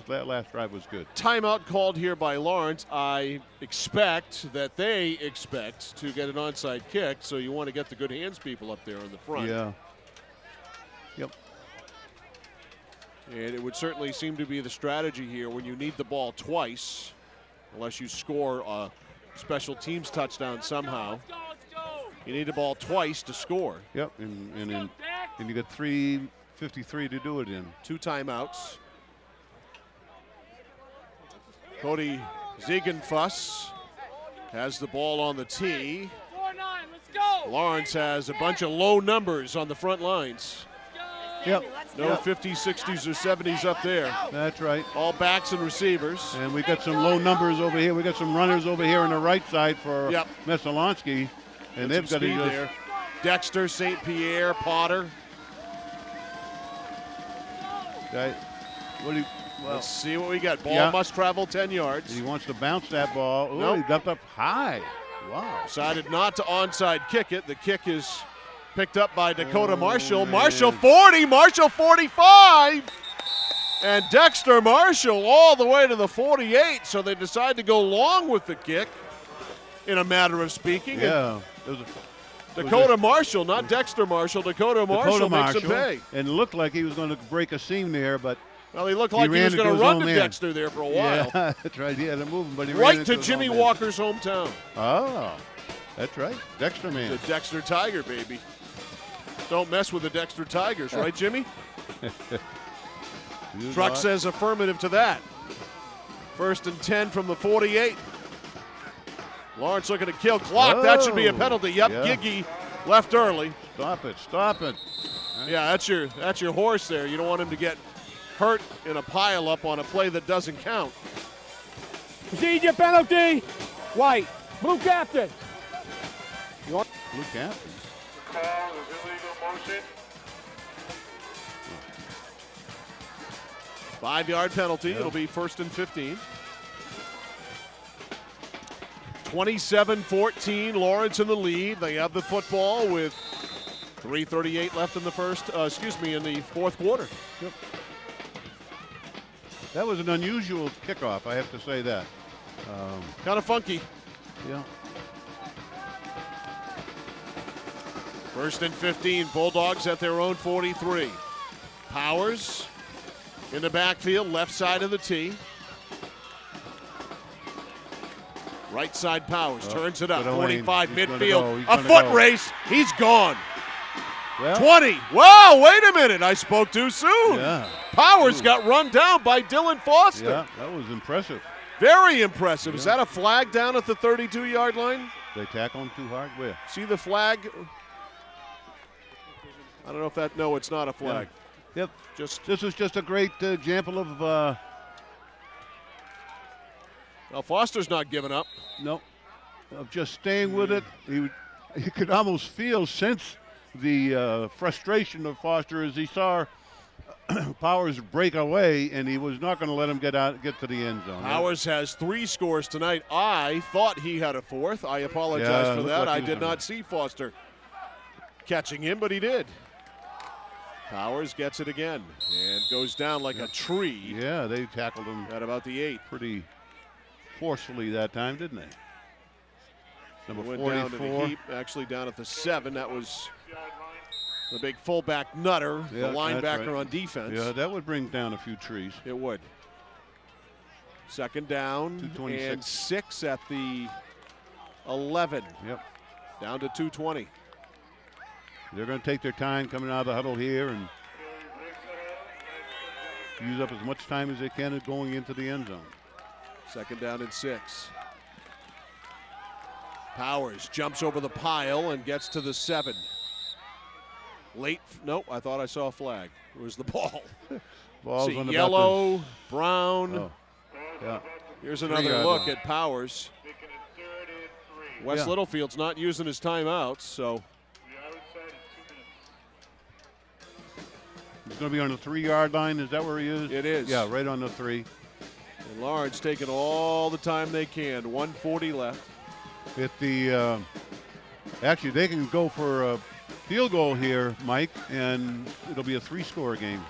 That last drive was good. Timeout called here by Lawrence. I expect that they expect to get an onside kick, so you want to get the good hands people up there in the front. Yeah. Yep. And it would certainly seem to be the strategy here when you need the ball twice, unless you score a special teams touchdown somehow. You need the ball twice to score. Yep, and you got 3:53 to do it in. 2 timeouts. Cody Ziegenfuss has the ball on the tee. Lawrence has a bunch of low numbers on the front lines. Yep. No 50s, 60s, or 70s up there. That's right. All backs and receivers. And we got some low numbers over here. We got some runners over here on the right side for Messalonskee. And they've got to speed there. Dexter, St. Pierre, Potter. Okay. Let's see what we got. Ball must travel 10 yards. He wants to bounce that ball. Oh, nope. He got up high. Wow. Decided not to onside kick it. The kick is picked up by Dakota Marshall. Marshall 40, Marshall 45. And Dexter Marshall all the way to the 48. So they decide to go long with the kick, in a matter of speaking. Yeah. Dakota Marshall, not Dexter Marshall. Dakota Marshall makes him pay. And it looked like he was going to break a seam there, but well, he looked like he was going to run to Dexter there for a while. Yeah, that's right. He had to move him, but he right ran to Jimmy Walker's hometown. Oh, that's right. Dexter man. The Dexter Tiger, baby. Don't mess with the Dexter Tigers, right, Jimmy? Truck says affirmative to that. 1st and 10 from the 48. Lawrence looking to kill clock. That should be a penalty. Yep, Giggy left early. Stop it, stop it. Yeah, that's your horse there. You don't want him to get hurt in a pile-up on a play that doesn't count. Procedure penalty. White. Blue captain. Blue captain. Call is illegal motion. 5-yard penalty. It'll be 1st and 15. 27-14. Lawrence in the lead. They have the football with 3:38 left in the in the 4th quarter. Yep. That was an unusual kickoff, I have to say that. Kind of funky. Yeah. 1st and 15. Bulldogs at their own 43. Powers in the backfield, left side of the tee. Right side Powers turns it up. 45 midfield. A foot race. He's gone. Well, 20. Wow, wait a minute. I spoke too soon. Yeah. Powers got run down by Dylan Foster. Yeah, that was impressive. Very impressive. Is that a flag down at the 32-yard line? They tackle him too hard? Where? See the flag? I don't know if that. No, it's not a flag. Yeah. Yep. This is just a great example of. Well, Foster's not giving up. No. Of just staying with it. You could almost feel since the frustration of Foster as he saw Powers break away, and he was not going to let him get to the end zone. Powers has 3 scores tonight. I thought he had a 4th. I apologize for that. I did not see Foster catching him, but he did. Powers gets it again and goes down like a tree. Yeah, they tackled him at about the 8. Pretty forcefully that time, didn't they? Number went 44. Down to the heap, actually down at the 7. That was the big fullback Nutter, the linebacker on defense. Yeah, that would bring down a few trees. It would. Second down 2:26. and 6 at the 11. Yep. Down to 2:20. They're going to take their time coming out of the huddle here and use up as much time as they can going into the end zone. Second down and 6. Powers jumps over the pile and gets to the 7. Late, nope, I thought I saw a flag. It was the ball. Ball's See, on the yellow, brown. Oh, yeah. Here's another 3-yard look line. at Powers. Making it 3rd and 3. Wes Yeah. Littlefield's not using his timeouts, so The outside is 2 minutes. He's going to be on the 3-yard line. Is that where he is? it is. Yeah, right on the 3. And Lawrence taking all the time they can. 1:40 left. At the actually, they can go for a field goal here, Mike, and it'll be a 3-score game.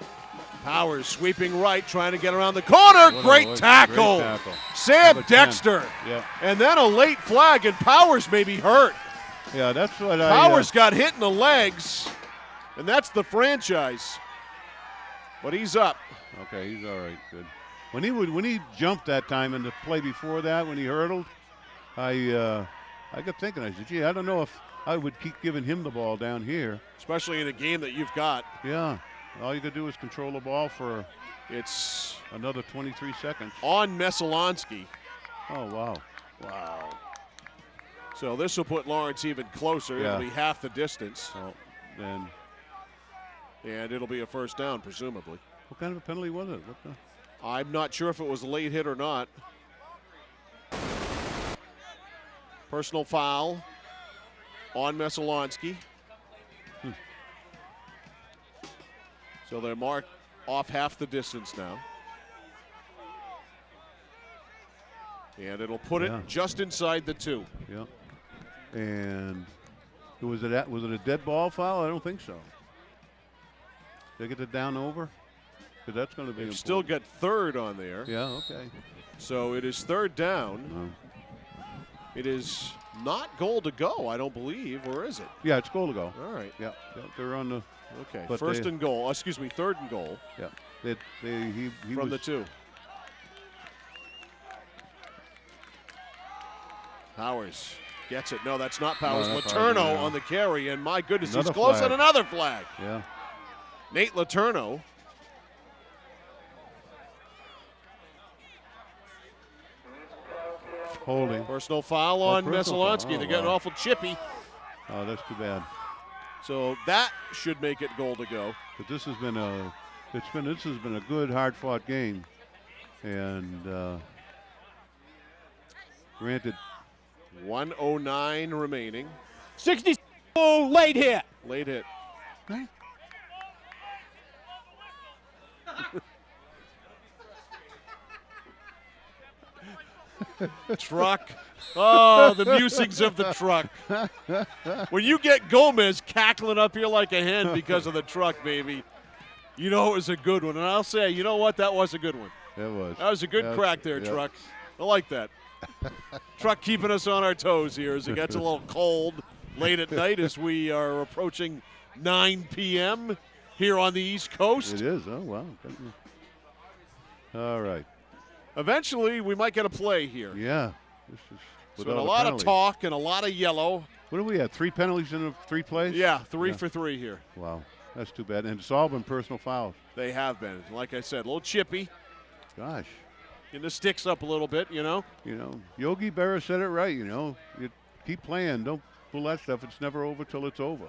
Powers sweeping right, trying to get around the corner. Great tackle. Great tackle. Sam Number 10. Dexter. Yeah, And then a late flag, and Powers may be hurt. yeah, that's what Powers got hit in the legs, and that's the franchise. But he's up. Okay, he's all right. Good. When he jumped that time in the play before that, when he hurdled, I got thinking. I said, gee, I don't know if I would keep giving him the ball down here. Especially in a game that you've got. Yeah, all you could do is control the ball for It's another 23 seconds. on Messalonskee. Oh wow. Wow. So this will put Lawrence even closer. Yeah. It'll be half the distance, Well, then and it'll be a first down, presumably. what kind of a penalty was it? What the? I'm not sure if it was a late hit or not. Personal foul on Messalonskee. So they're marked off half the distance now. And it'll put Yeah. it just inside the 2. Yeah. And was it a dead ball foul? I don't think so. Did they get it down over? Because that's going to be They've still important. got 3rd on there. Yeah. Okay. So it is 3rd down. It is not goal to go, I don't believe, or is it? Yeah, it's goal to go. All right. Yeah. They're on the. Okay. But First they- and goal. Excuse me, 3rd and goal Yeah. He from was, the 2. Powers gets it. No, that's not Powers. No, that's Letourneau Powers, yeah. on the carry, and my goodness, he's Another close flag. on another flag. Yeah. Nate Letourneau. Holding. Personal foul on personal foul. Messalonskee. Oh, They're getting wow. awful chippy. Oh, that's too bad. So that should make it goal to go. But this has been a good, hard-fought game, and granted, 1:09 remaining. 60 late hit. Late hit. Truck. Oh, the musings of the truck. When you get Gomez cackling up here like a hen because of the truck, baby, you know it was a good one. And I'll say, you know what? That was a good one. it was. That was a good crack there, yeah. Truck. I like that. Truck keeping us on our toes here as it gets a little cold late at night as we are approaching 9 p.m. here on the East Coast. It is. Oh wow. All right. Eventually, we might get a play here. Yeah. This is So without a lot penalty. of talk and a lot of yellow. What do we have? 3 penalties in 3 plays? Yeah, 3 Yeah. for 3 here. Wow. That's too bad. And it's all been personal fouls. They have been. Like I said, a little chippy. Gosh. Getting the sticks up a little bit, you know. You know, Yogi Berra said it right, you know. You keep playing. Don't pull that stuff. It's never over till it's over.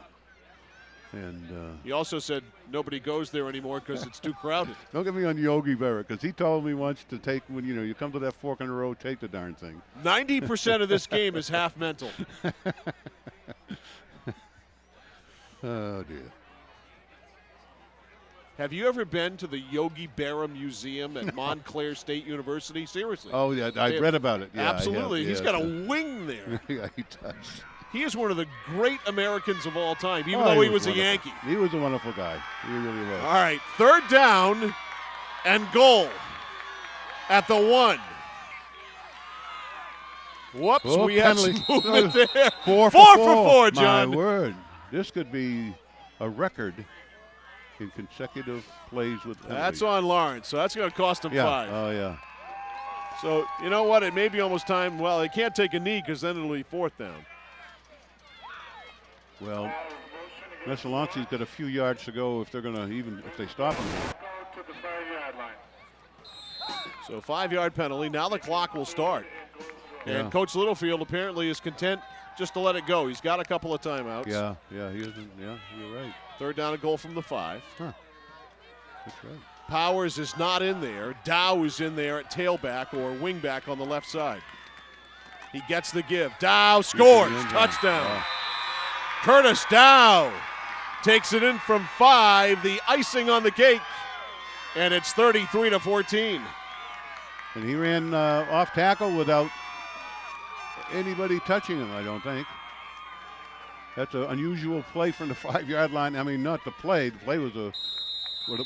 And He also said nobody goes there anymore because it's too crowded. don't get me on Yogi Berra, because he told me once to take, when you come to that fork in the road, take the darn thing. 90% of this game is half mental. Oh, dear. Have you ever been to the Yogi Berra Museum at Montclair State University? Seriously. Oh, yeah, I read about it. Yeah, I have. Absolutely. He's Yes, got a yes. wing there. Yeah, he does. He is one of the great Americans of all time, even Oh, though he was a wonderful. Yankee. He was a wonderful guy. He really was. All right, 3rd down and goal at the 1. Whoops, Oh, we had penalty. some movement there. 4 for 4, John. My word. This could be a record in consecutive plays with penalties. That's on Lawrence, so that's going to cost him yeah. 5. Oh, yeah. So, you know what? It may be almost time. Well, they can't take a knee because then it'll be 4th down. Well, Messalonskee's got a few yards to go if they're going to if they stop him here. Go to the 5-yard line. So 5-yard penalty. Now the clock will start. And Yeah. Coach Littlefield apparently is content just to let it go. He's got a couple of timeouts. Yeah, he isn't. Yeah, you're right. 3rd down and goal from the 5. Huh. That's right. Powers is not in there. Dow is in there at tailback or wingback on the left side. He gets the give. Dow scores. Touchdown. Wow. Curtis Dow takes it in from 5. The icing on the cake. And it's 33-14. And he ran off tackle without anybody touching him, I don't think. That's an unusual play from the 5-yard line. I mean, not the play. The play was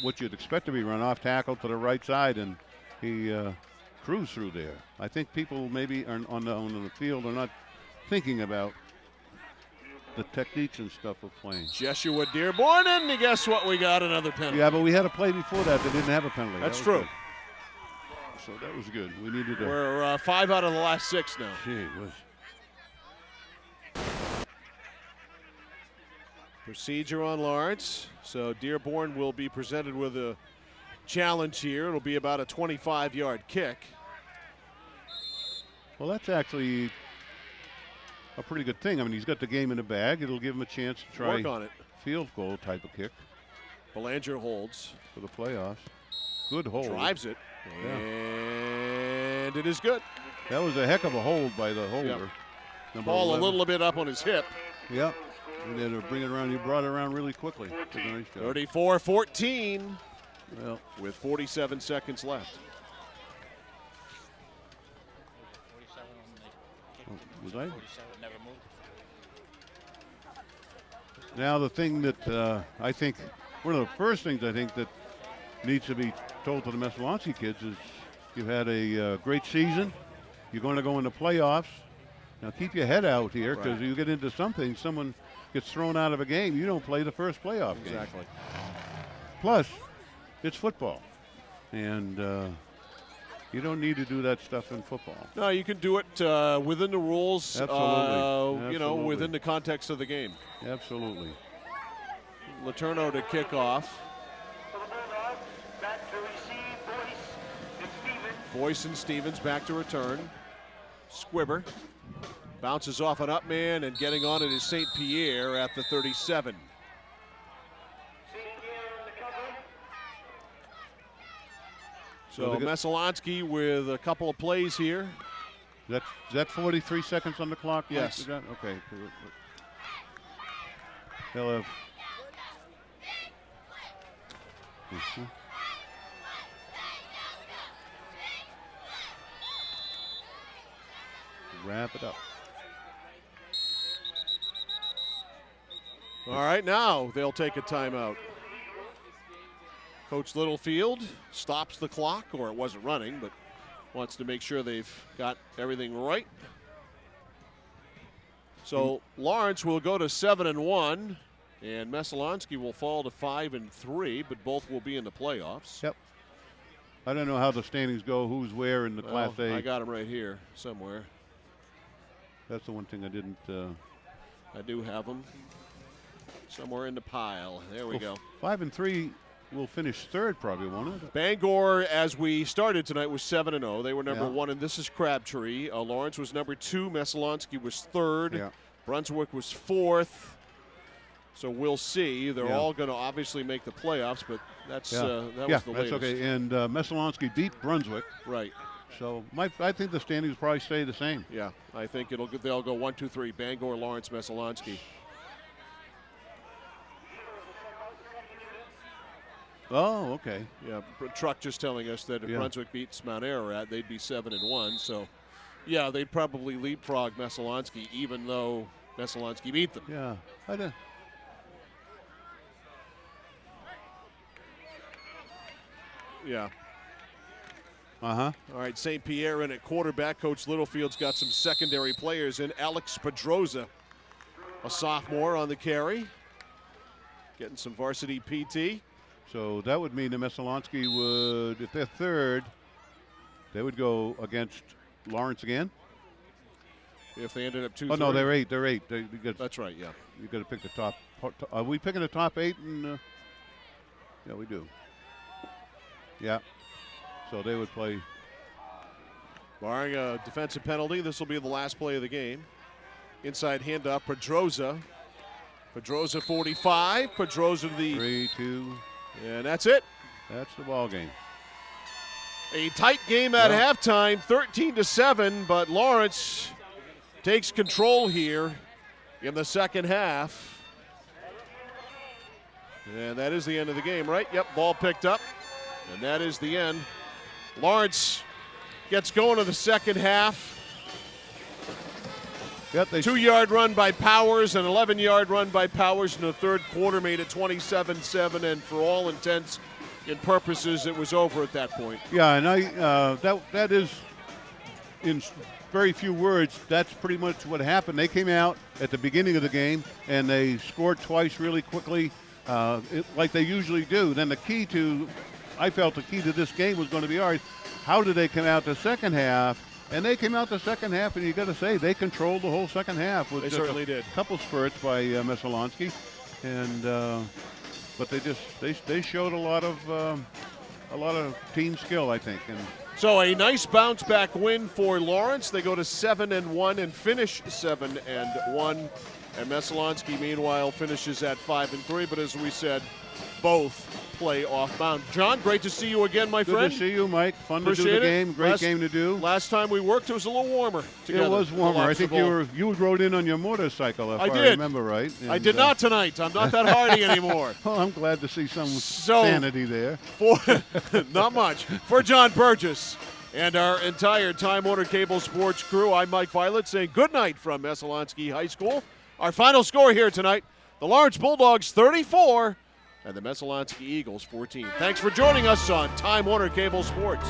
what you'd expect to be run off tackle to the right side, and he cruised through there. I think people maybe are on the field are not thinking about the techniques and stuff of playing. Jeshua Dearborn, and guess what? We got another penalty. Yeah, but we had a play before that didn't have a penalty. That's true. Good. So that was good. We needed to. We're 5 out of the last 6 now. Gee whiz. Procedure on Lawrence. So Dearborn will be presented with a challenge here. It'll be about a 25-yard kick. Well, that's actually a pretty good thing. I mean, he's got the game in the bag. It'll give him a chance to try Work on it. Field goal type of kick Belanger holds. for the playoffs. Good hold. Drives it. Yeah. And it is good. That was a heck of a hold by the holder. Yep. Number Ball 11. a little bit up on his hip. Yep. And then to bring it around, you brought it around really quickly. Did a nice job. 34-14 Well, with 47 seconds left. was I? Now the thing that I think, one of the first things I think that needs to be told to the Messalonskee kids is you've had a great season. You're going to go into playoffs. Now keep your head out here because you get into something, someone gets thrown out of a game, you don't play the first playoff game. Exactly. Plus, it's football. And you don't need to do that stuff in football. No, you can do it within the rules, Absolutely. you know, Absolutely. within the context of the game. Absolutely. Letourneau to kick off. For the Bulldogs, back to receive Boyce and Stevens. Boyce and Stevens back to return. Squibber bounces off an up man, and getting on it is St. Pierre at the 37. So Messalonskee with a couple of plays here. Is that 43 seconds on the clock? Mike? Yes. Is that, okay. They'll have. Wrap it up. All right, now they'll take a timeout. Coach Littlefield stops the clock, or it wasn't running, but wants to make sure they've got everything right. So Lawrence will go to 7-1, and Messalonskee will fall to 5-3, but both will be in the playoffs. Yep. I don't know how the standings go, who's where in the Class A. I got them right here somewhere. That's the one thing I didn't. I do have them somewhere in the pile. There we go. 5-3 will finish third, probably, won't it? Bangor, as we started tonight, was 7-0. They were number Yeah. 1, and this is Crabtree. Lawrence was number 2. Messalonskee was 3rd. Yeah. Brunswick was 4th. So we'll see. They're Yeah. all going to obviously make the playoffs, but that's Yeah. that was the that's latest. okay. And Messalonskee beat Brunswick. Right. So I think the standings probably stay the same. Yeah, I think they'll go 1, 2, 3. Bangor, Lawrence, Messalonskee. Oh, okay. Yeah, Truck just telling us that if Brunswick beats Mount Ararat, they'd be 7-1. So, yeah, they'd probably leapfrog Messalonskee, even though Messalonskee beat them. Yeah, I don't. Yeah. Uh-huh. All right, St. Pierre in at quarterback. Coach Littlefield's got some secondary players in. Alex Pedroza, a sophomore on the carry, getting some varsity PT. So that would mean that Messalonskee would, if they're third, They would go against Lawrence again. If they ended up 2-3. Oh no, they're 8. They're 8. That's right. Yeah. You got to pick the top. Are we picking the top 8? And yeah, we do. Yeah. So they would play. Barring a defensive penalty, this will be the last play of the game. Inside handoff, Pedroza. Pedroza 45. Pedroza to the 3-2. And that's it. That's the ball game. A tight game at halftime, 13-7, but Lawrence takes control here in the second half. And that is the end of the game, right? Yep, ball picked up. And that is the end. Lawrence gets going to the second half. Yep, 2-yard run by Powers, an 11-yard run by Powers in the third quarter made it 27-7, and for all intents and purposes, it was over at that point. Yeah, and that is, in very few words, that's pretty much what happened. They came out at the beginning of the game, and they scored twice really quickly, like they usually do. Then I felt the key to this game was going to be, all right, how did they come out the second half? And they came out the second half, and you got to say they controlled the whole second half. With they just certainly did. A couple spurts by Messalonskee, and but they showed a lot of team skill, I think. And so a nice bounce back win for Lawrence. They go to 7-1 and finish 7-1. And Messalonskee, meanwhile, finishes at 5-3. But as we said, both play off bound. John, great to see you again, my friend. Good to see you, Mike. Fun Appreciate to do the it. game. Great game to do. Last time we worked, it was a little warmer together. It was warmer. I think you rode in on your motorcycle, if I remember right. And, I did not tonight. I'm not that hardy anymore. Well, I'm glad to see some sanity there. Not much. For John Burgess and our entire Time Warner Cable Sports crew, I'm Mike Violet saying good night from Messalonskee High School. Our final score here tonight, the Lawrence Bulldogs 34 and the Messalonskee Eagles 14. Thanks for joining us on Time Warner Cable Sports.